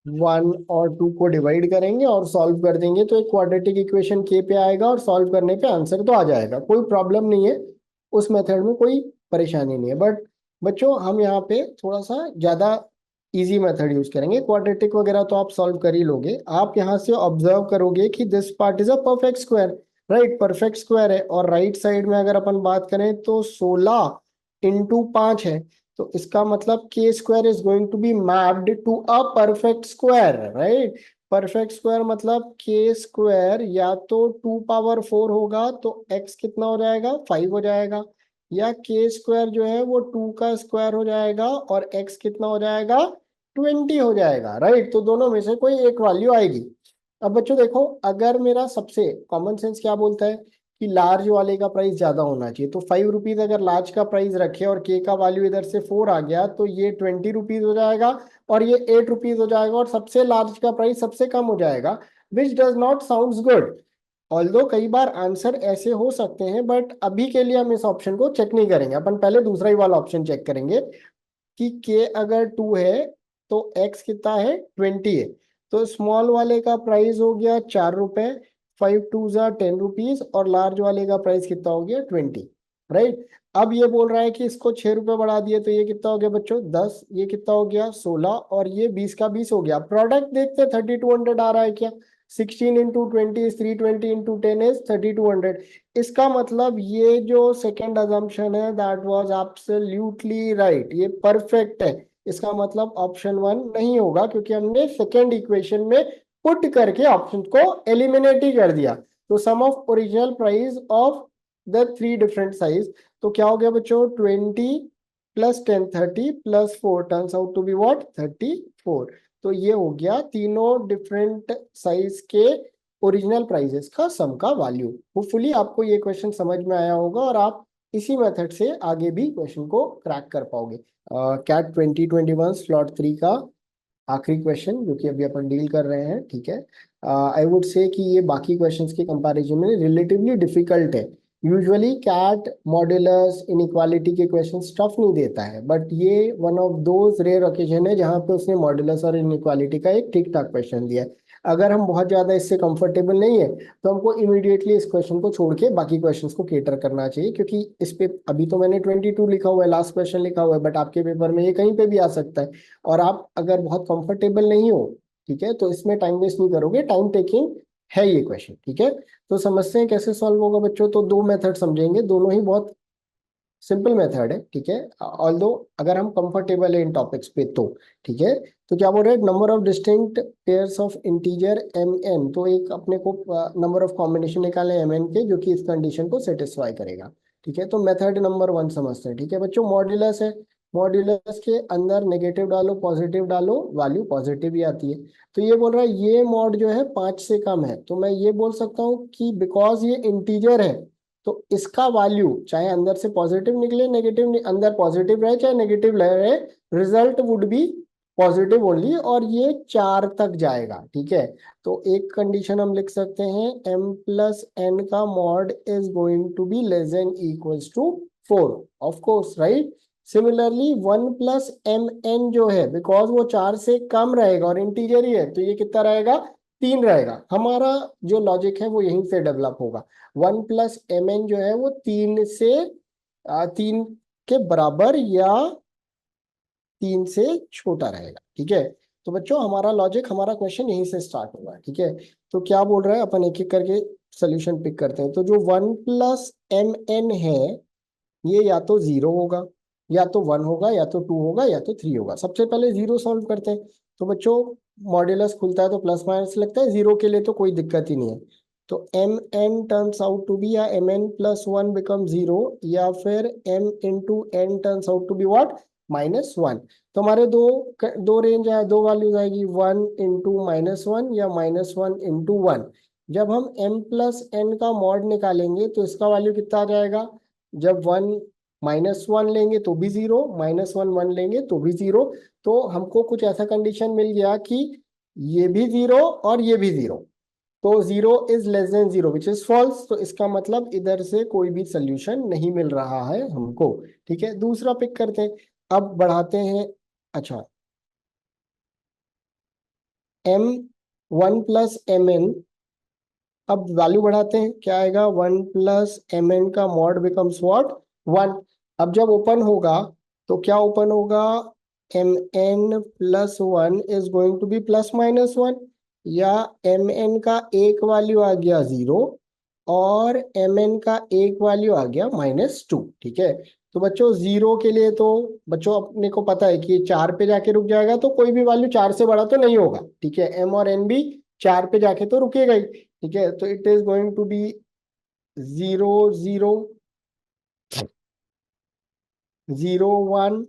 [SPEAKER 2] 1 और 2 को डिवाइड करेंगे और सॉल्व कर देंगे, तो एक क्वाड्रेटिक इक्वेशन के पे आएगा और सॉल्व करने पे आंसर तो आ जाएगा, कोई प्रॉब्लम नहीं है। उस मेथड में कोई परेशानी नहीं है। बट बच्चों हम यहाँ पे थोड़ा सा ज्यादा इजी मेथड यूज करेंगे। क्वाड्रेटिक वगैरह तो आप सॉल्व कर ही लोगे। आप यहाँ से ऑब्जर्व करोगे कि this part is a perfect square, right, perfect square है। और राइट साइड में अगर अपन बात करें तो 16 × 5 है। तो इसका मतलब k² is going to be mapped to a perfect square, right. Perfect square मतलब k² या तो 2 पावर 4 होगा, तो x कितना हो जाएगा, 5 हो जाएगा, या k² जो है वो 2 का स्क्वायर हो जाएगा और x कितना हो जाएगा, 20 हो जाएगा, राइट। तो दोनों में से कोई एक वैल्यू आएगी। अब बच्चों देखो, अगर मेरा सबसे कॉमन सेंस क्या बोलता है कि लार्ज वाले का प्राइस ज्यादा होना चाहिए, तो 5 रुपीज अगर लार्ज का प्राइस रखे और के का वैल्यू इधर से 4 आ गया, तो ये 20 रुपीज हो जाएगा और ये 8 रुपीज हो जाएगा, और सबसे लार्ज का प्राइस सबसे कम हो जाएगा, which does not sounds good. Although कई बार आंसर ऐसे हो सकते हैं, बट अभी के लिए हम इस ऑप्शन को चेक नहीं करेंगे। अपन पहले दूसरा ही वाला ऑप्शन चेक करेंगे कि के अगर 2 है तो एक्स कितना है, 20 है। तो स्मॉल वाले का प्राइस हो गया 4 रुपए, 5 2 10 रुपीज, और लार्ज वाले का प्राइस कितना हो गया, 20, राइट। अब ये बोल रहा है कि इसको 6 रुपए बढ़ा दिए, तो ये कितना हो गया बच्चों, 10, ये कितना हो गया 16, और ये 20 का 20 हो गया। प्रोडक्ट देखते 3200 आ रहा है क्या, 16 × 20 इज 320, × 10 इज 3200। इसका मतलब ये जो सेकंड अजम्पशन है दैट वाज एब्सोल्युटली राइट, ये परफेक्ट है। इसका मतलब ऑप्शन 1 नहीं होगा, क्योंकि हमने सेकंड इक्वेशन में पुट करके ऑप्शन को एलिमिनेट ही कर दिया। तो sum of original price of the three different size, तो क्या हो गया बच्चों, 20 plus 10 30 plus 4 turns out to be what, 34। तो ये हो गया तीनों डिफरेंट साइज के ओरिजिनल प्राइजेस का सम का वैल्यू। होपफुली आपको ये क्वेश्चन समझ में आया होगा और आप इसी मेथड से आगे भी क्वेश्चन को क्रैक कर पाओगे। कैट 2021 स्लॉट 3 का आखिरी क्वेश्चन जो कि अभी अपन डील कर रहे हैं, ठीक है। आई वुड से कि ये बाकी क्वेश्चंस के कंपैरिजन में रिलेटिवली डिफिकल्ट है। यूजुअली कैट मॉड्यूलस इनइक्वालिटी के क्वेश्चन टफ नहीं देता है, बट ये one of those rare occasion है जहां पे उसने मॉड्यूलस और इनइक्वालिटी का एक ठीक ठाक क्वेश्चन दिया है। अगर हम बहुत ज्यादा इससे कंफर्टेबल नहीं है तो हमको इमीडिएटली इस क्वेश्चन को छोड़ के बाकी क्वेश्चंस को केटर करना चाहिए, क्योंकि इस पे अभी तो मैंने 22 लिखा हुआ है, लास्ट क्वेश्चन लिखा हुआ है, बट आपके पेपर में ये कहीं पे भी आ सकता है। और आप अगर बहुत कंफर्टेबल नहीं हो, ठीक है, तो इसमें टाइम वेस्ट नहीं करोगे, टाइम टेकिंग है ये क्वेश्चन, ठीक है। तो समझते हैं कैसे सॉल्व होगा बच्चों। तो दो मेथड समझेंगे, दोनों ही बहुत सिंपल मेथड है, ठीक है। ऑल्दो अगर हम कंफर्टेबल है इन टॉपिक्स पे तो, ठीक है। तो क्या बोल रहे हैं, number of distinct pairs of integer mn, तो एक अपने को नंबर ऑफ कॉम्बिनेशन निकाले mn के जो कि इस कंडीशन को सेटिस्फाई करेगा, ठीक है। तो मेथड नंबर 1 समझते हैं, ठीक है बच्चों। मॉड्यूलस है, मॉड्यूलस के अंदर नेगेटिव डालो पॉजिटिव डालो, वैल्यू पॉजिटिव ही आती है। तो ये बोल रहा है ये मॉड जो है 5 से कम है, तो मैं ये बोल सकता हूँ कि बिकॉज ये इंटीजर है तो इसका वैल्यू चाहे अंदर से पॉजिटिव निकले नेगेटिव, अंदर पॉजिटिव रहे चाहे नेगेटिव रहे, result would be positive only, और ये 4 तक जाएगा, ठीक है। तो एक कंडीशन हम लिख सकते हैं m प्लस n का mod is going to be less than equals to 4, of course, right. Similarly 1 + mn जो है, बिकॉज वो 4 से कम रहेगा और इंटीजर ही है, तो ये कितना रहेगा, 3 रहेगा। हमारा जो लॉजिक है वो यहीं से डेवलप होगा। 1 + mn जो है वो 3 के बराबर या 3 से छोटा रहेगा। ठीक है, तो बच्चों हमारा लॉजिक, हमारा क्वेश्चन यहीं से स्टार्ट होगा। ठीक है, तो क्या बोल रहा है, अपन एक एक करके सोल्यूशन पिक करते हैं। तो जो 1 + mn है, ये या तो 0 होगा, या तो 1 होगा, या तो 2 होगा, या तो 3 होगा। सबसे पहले 0 सॉल्व करते हैं। तो बच्चों मॉड्यूलस खुलता है तो प्लस माइनस लगता है, 0 के लिए तो कोई दिक्कत ही नहीं है। तो mn turns out to be, या mn+1 बिकम 0, या फिर m×n turns out to be what, -1। तो हमारे दो रेंज है, दो वैल्यूज आएगी, 1 × -1 या -1 × 1। जब हम m+n का मॉड निकालेंगे तो इसका वैल्यू कितना आ जाएगा, जब 1 -1 लेंगे तो भी 0, -1 1 लेंगे तो भी 0। तो हमको कुछ ऐसा कंडीशन मिल गया कि ये भी 0 और ये भी 0, तो 0 is less than 0 which is false. तो इसका मतलब इधर से कोई भी सोल्यूशन नहीं मिल रहा है हमको। ठीक है, दूसरा पिक करते हैं, अब बढ़ाते हैं। अच्छा, m1 + mn, अब वैल्यू बढ़ाते हैं, क्या आएगा, 1 + mn का मॉड बिकम्स व्हाट, 1। अब जब ओपन होगा तो क्या ओपन होगा, mn+1 is going to be +-1, या mn का एक वैल्यू आ गया 0 और mn का एक वैल्यू आ गया -2। ठीक है, तो बच्चों 0 के लिए तो बच्चों अपने को पता है कि ये 4 पे जाके रुक जाएगा, तो कोई भी वैल्यू 4 से बड़ा तो नहीं होगा। ठीक है, m और n भी 4 पे जाके तो रुकेगा ही। ठीक है, तो it is going to be 0 0 0 1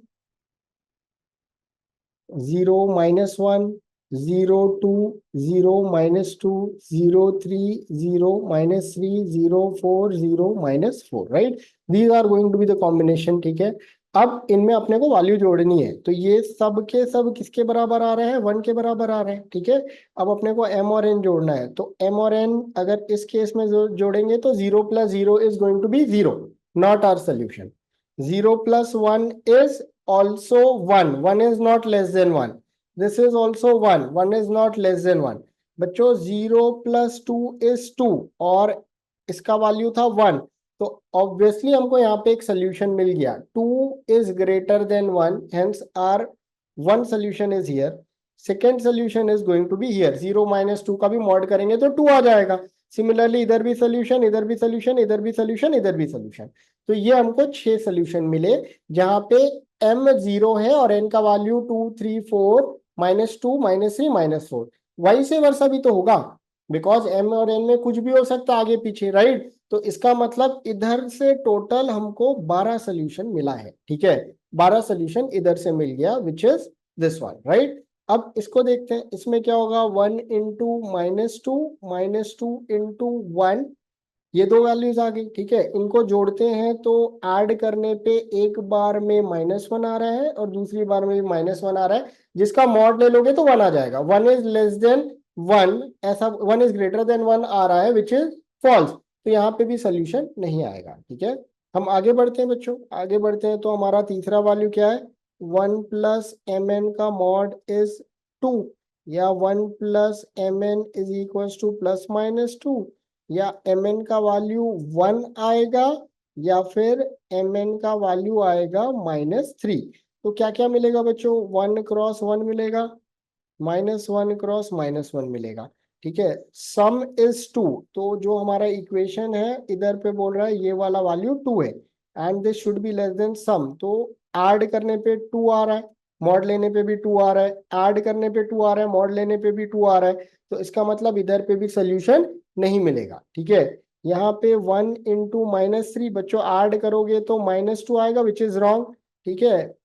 [SPEAKER 2] 0 -1 0 2 0 -2 0 3 0 -3 0 4 0 -4, right. These are going to be the combination. ठीक है, अब इनमें अपने को वैल्यू जोड़नी है, तो ये सब के सब किसके बराबर आ रहे हैं, 1 के बराबर आ रहे हैं। ठीक है, अब अपने को m और n जोड़ना है, तो m और n अगर इस केस में जोड़ेंगे तो 0 + 0 is going to be 0, not our solution. 0 + 1 is also 1, 1 is not less than 1, this is also 1, 1 is not less than 1। बच्चों 0 + 2 is 2 और इसका वैल्यू था 1, तो ऑब्वियसली हमको यहाँ पे एक सोल्यूशन मिल गया, 2 is greater than 1, hence our one solution is here, second solution is going to be here। 0 - 2 का भी मॉड करेंगे तो 2 आ जाएगा। सिमिलरली इधर भी सोल्यूशन, इधर भी सोल्यूशन, इधर भी सोल्यूशन, इधर भी सोल्यूशन। तो ये हमको 6 सोल्यूशन मिले, जहां पे m 0 है और n का वैल्यू 2 3 4 -2 -3 -4। वही से वर्षा भी तो होगा, बिकॉज m और n में कुछ भी हो सकता है आगे पीछे, राइट। तो इसका मतलब इधर से टोटल हमको 12 सोल्यूशन मिला है। ठीक है, 12 सोल्यूशन इधर से मिल गया, which is this one, right. अब इसको देखते हैं, इसमें क्या होगा, 1 × -2 × 1, ये दो वैल्यूज आ गई। ठीक है, इनको जोड़ते हैं तो ऐड करने पे एक बार में -1 आ रहा है और दूसरी बार में भी -1 आ रहा है, जिसका मॉड ले लोगे तो 1 आ जाएगा। 1 इज लेस देन 1, ऐसा 1 इज ग्रेटर देन 1 आ रहा है, विच इज फॉल्स। तो यहाँ पे भी सोल्यूशन नहीं आएगा। ठीक है, हम आगे बढ़ते हैं बच्चों, आगे बढ़ते हैं। तो हमारा तीसरा वैल्यू क्या है, 1 + mn का मॉड इज 2, या 1 + mn इज इक्वल टू +-2, या mn का वैल्यू 1 आएगा, या फिर mn का वैल्यू आएगा -3। तो क्या क्या मिलेगा बच्चों, 1 × 1 मिलेगा, -1 × -1 मिलेगा। ठीक है, सम इज 2, तो जो हमारा इक्वेशन है इधर पे बोल रहा है ये वाला वैल्यू 2 है, and this should be less than sum. तो ऐड करने पे 2 आ रहा है, मॉड लेने पे भी 2 आ रहा है, ऐड करने पे 2 आ रहा है, मॉड लेने पे भी 2 आ रहा है, तो इसका मतलब इधर पे भी सोल्यूशन नहीं मिलेगा। ठीक है, यहाँ पे 1 × -3 बच्चों ऐड करोगे तो -2 आएगा, विच इज रॉन्ग। ठीक है,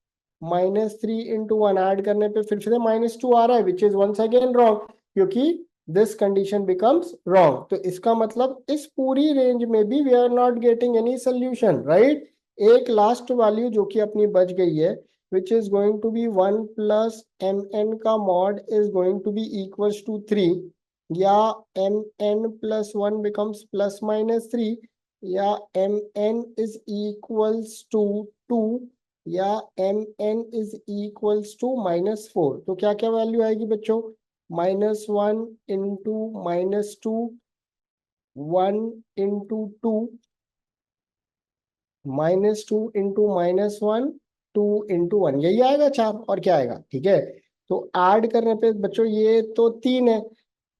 [SPEAKER 2] -3 × 1 ऐड करने पे फिर से -2 आ रहा है, which is once again wrong, क्योंकि दिस कंडीशन बिकम्स रॉन्ग। तो इसका मतलब इस पूरी रेंज में भी we are not getting any solution, right. एक लास्ट वैल्यू जो कि अपनी बच गई है, which is going to be 1 + mn का mod is going to be equals to 3, या mn+1 becomes +-3, या mn is equals to 2, या m n is equals to -4, तो क्या क्या वैल्यू आएगी बच्चों? -1 इंटू -2, 1 इंटू 2, -2 इंटू -1, 2 इंटू 1, यही आएगा 4, और क्या आएगा? ठीक है, तो ऐड करने पे बच्चों ये तो 3 है,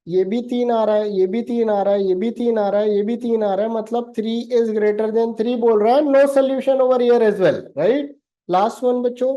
[SPEAKER 2] ये भी 3 आ रहा है, ये भी 3 आ रहा है, ये भी 3 आ रहा है, ये भी 3 आ रहा है, मतलब 3 इज ग्रेटर देन 3 बोल रहा है। No solution over here as well, right. Last one बच्चों,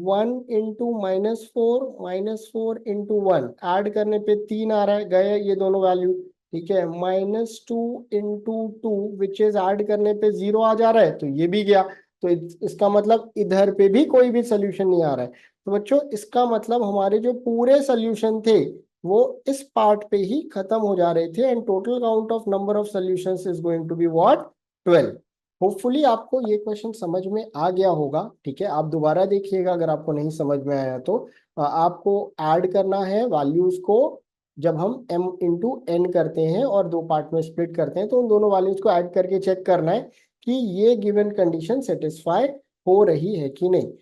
[SPEAKER 2] 1 इंटू -4, -4 इंटू 1, ऐड करने पे 3 आ रहा है, गए ये दोनों वैल्यू। ठीक है, -2 इंटू 2 विच इज ऐड करने पे 0 आ जा रहा है, तो ये भी गया। तो इसका मतलब इधर पे भी कोई भी सोल्यूशन नहीं आ रहा है। तो बच्चों इसका मतलब हमारे जो पूरे सोल्यूशन थे वो इस पार्ट पे ही खत्म हो जा रहे थे, and total count of number of solutions is going to be what? 12। Hopefully आपको ये क्वेश्चन समझ में आ गया होगा। ठीक है, आप दोबारा देखिएगा अगर आपको नहीं समझ में आया तो। आपको ऐड करना है वैल्यूज को, जब हम m इंटू एन करते हैं और दो पार्ट में स्प्लिट करते हैं, तो उन दोनों वैल्यूज को ऐड करके चेक करना है कि ये गिवन कंडीशन सेटिस्फाई हो रही है कि नहीं।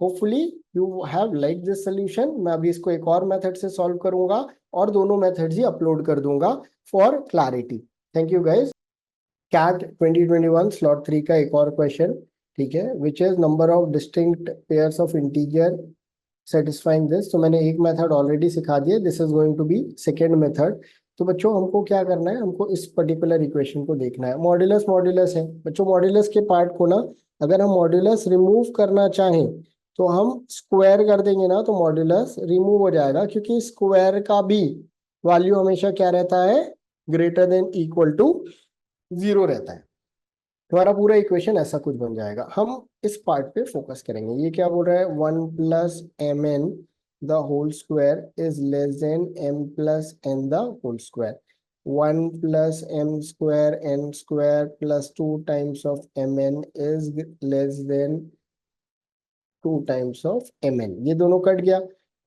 [SPEAKER 2] Hopefully you have like this solution. मैं अभी इसको एक और मेथड से सॉल्व करूंगा और दोनों मेथड्स ही अपलोड कर दूंगा for clarity. Thank you guys. CAT 2021 slot 3 का एक और क्वेश्चन, ठीक है, which is number of distinct pairs of integer satisfying this. तो मैंने एक मेथड ऑलरेडी सिखा दिया, this is going to be second method. तो बच्चों हमको क्या करना है, हमको इस पर्टिकुलर इक्वेशन को देखना है। मॉड्यूलस मॉड्यूलस है बच्चों, मॉड्यूलस के पार्ट को ना अगर हम मॉड्यूलस रिमूव करना चाहें तो हम स्क्वायर कर देंगे ना, तो मॉड्यूलस रिमूव हो जाएगा, क्योंकि स्क्वायर का भी वैल्यू हमेशा क्या रहता है? ग्रेटर देन इक्वल टू 0 रहता है। हमारा पूरा इक्वेशन ऐसा कुछ बन जाएगा। हम इस पार्ट पे फोकस करेंगे। ये क्या बोल रहा है? 1 plus m n the whole square is less than m plus n the whole square. 1 plus m square n square plus 2 times of m n is less than 2 times of m n. ये दोनों cut गया,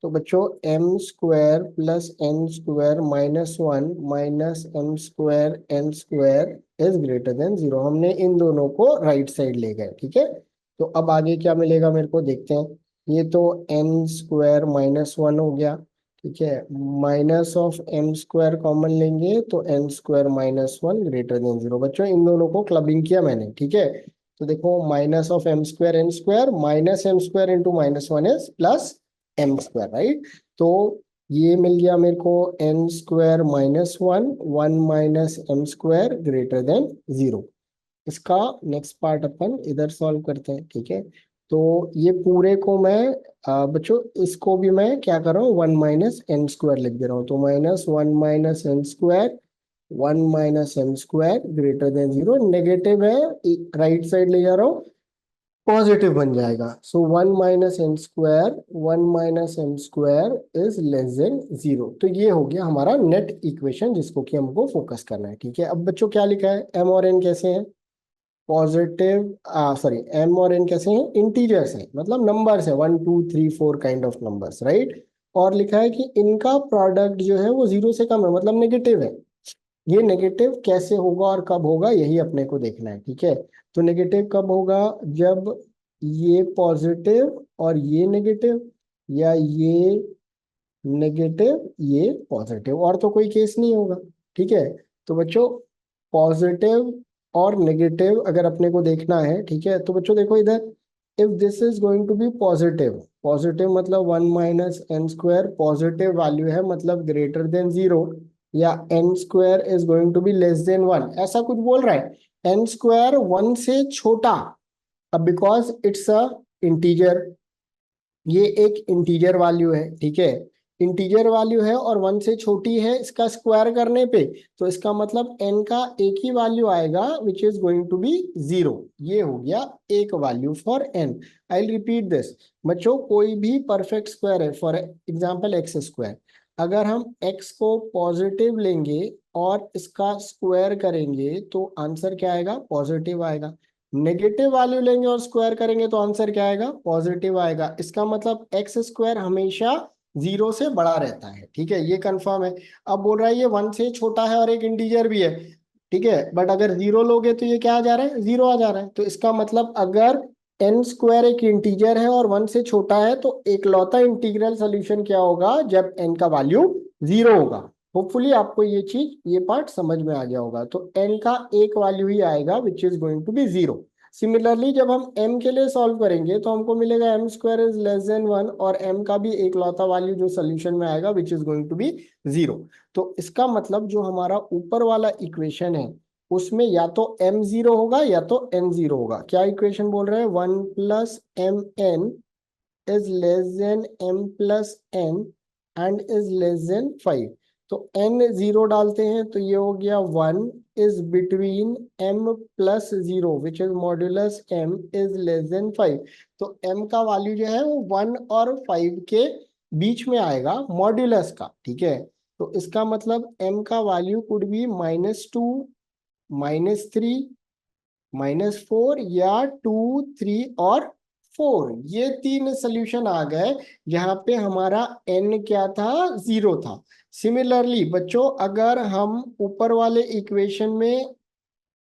[SPEAKER 2] तो बच्चों m square plus n square -1 minus m square n square is greater than 0। हमने इन दोनों को right side ले गए। ठीक है, तो अब आगे क्या मिलेगा मेरे को, देखते हैं। ये तो एन स्क्वायर -1 हो गया। ठीक है, minus of m square common लेंगे तो एन स्क्वायर -1 ग्रेटर देन 0। बच्चों इन दोनों को क्लबिंग किया मैंने। ठीक है, तो देखो minus of m square n square minus m square into -1 is plus m square, right. तो ये मिल गया मेरे को n square -1, 1 minus m square greater than 0। इसका नेक्स्ट पार्ट अपन इधर सॉल्व करते हैं। ठीक है, तो ये पूरे को मैं बच्चों इसको भी मैं क्या कर रहा हूँ, 1 माइनस एन स्क्वायर लिख दे रहा हूँ। तो -1 minus n square, 1 minus m square greater than 0। Negative है, राइट साइड ले जा रहा हूँ, पॉजिटिव बन जाएगा। So 1 minus m square, 1 minus m square is less than 0। तो ये हो गया हमारा नेट इक्वेशन जिसको कि हमको फोकस करना है। ठीक है, अब बच्चों क्या लिखा है, एम और एन कैसे हैं? पॉजिटिव, सॉरी, एम और एन कैसे हैं? इंटीजर्स हैं, मतलब नंबर्स है, 1 2 3 4 काइंड ऑफ नंबर्स, राइट। और लिखा है कि इनका प्रोडक्ट जो है वो 0 से कम है, मतलब नेगेटिव है। ये नेगेटिव कैसे होगा और कब होगा, यही अपने को देखना है। ठीक है, तो नेगेटिव कब होगा? जब ये पॉजिटिव और ये नेगेटिव, या ये नेगेटिव ये पॉजिटिव, और तो कोई केस नहीं होगा। ठीक है, तो बच्चों पॉजिटिव और नेगेटिव अगर अपने को देखना है, ठीक है, तो बच्चों देखो इधर, if this is going to be positive, positive मतलब 1 minus n square positive value है, मतलब ग्रेटर देन 0, या n square is going to be less than 1, ऐसा कुछ बोल रहा है। एन स्क्वायर 1 से छोटा, अब बिकॉज इट्स अ इंटीजर, ये एक इंटीजर वैल्यू है। ठीक है, इंटीजर वैल्यू है और 1 से छोटी है, इसका स्क्वायर करने पे तो इसका मतलब n का एक ही वैल्यू आएगा which is going to be 0। ये हो गया एक value for n। I repeat this बच्चों, कोई भी परफेक्ट स्क्वायर है, फॉर एग्जाम्पल एक्स स्क्वायर, अगर हम x को पॉजिटिव लेंगे और इसका स्क्वायर करेंगे तो आंसर क्या आएगा? पॉजिटिव आएगा। नेगेटिव वैल्यू लेंगे और स्क्वायर करेंगे तो आंसर क्या आएगा? पॉजिटिव आएगा। इसका मतलब एक्स स्क्वायर हमेशा 0 से बड़ा रहता है। ठीक है, ये कंफर्म है। अब बोल रहा है ये 1 से छोटा है और एक इंटीजर भी है। ठीक है, बट अगर 0 लोगे तो ये क्या आ जा रहा है? 0 आ जा रहा है। तो इसका मतलब अगर एन स्क्वायर एक इंटीजर है और 1 से छोटा है, तो एकलौता इंटीग्रल सोल्यूशन क्या होगा जब एन का वैल्यू 0 होगा। होपफुली आपको ये चीज, ये पार्ट समझ में आ गया होगा। तो एन का एक वैल्यू ही आएगा which is going to be 0। Similarly जब हम m के लिए सॉल्व करेंगे तो हमको मिलेगा m square is less than 1, और m का भी एक लौता वैल्यू जो सोल्यूशन में आएगा which is going to be 0। तो इसका मतलब जो हमारा ऊपर वाला इक्वेशन है उसमें या तो m 0 होगा या तो n 0 होगा। क्या इक्वेशन बोल रहे हैं, 1 plus m n is less than m plus n and is less than 5। तो n 0 डालते हैं तो ये हो गया 1 is between m plus 0 which is modulus m is less than 5। तो m का वैल्यू जो है वो 1 और 5 के बीच में आएगा मॉड्यूलस का, ठीक है। तो इसका मतलब m का वैल्यू कुड बी -2, -3, -4 या 2, 3 और 4। ये तीन सोल्यूशन आ गए जहां पे हमारा n क्या था, 0 था। सिमिलरली बच्चों अगर हम ऊपर वाले इक्वेशन में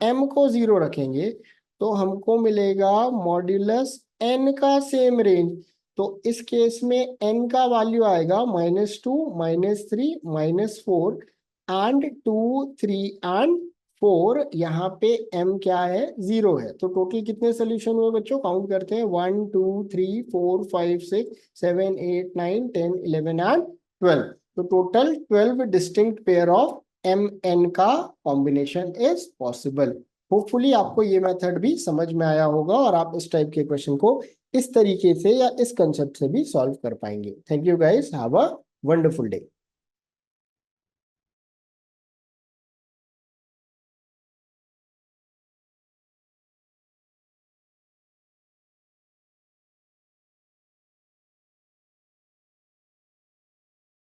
[SPEAKER 2] m को 0 रखेंगे तो हमको मिलेगा मॉड्यूलस n का सेम रेंज। तो इस केस में n का वैल्यू आएगा -2, -3, -4 एंड 2, 3 एंड 4। यहाँ पे m क्या है, 0 है। तो टोटल कितने सोल्यूशन हुए बच्चों, काउंट करते हैं, 1 2 3 4 5 6 7 8 9 10 11 एंड 12। तो total 12 distinct pair of m n का कॉम्बिनेशन इज पॉसिबल। होपफुली आपको ये मेथड भी समझ में आया होगा और आप इस टाइप के क्वेश्चन को इस तरीके से या इस कंसेप्ट से भी सॉल्व कर पाएंगे। Thank you guys, have a wonderful day.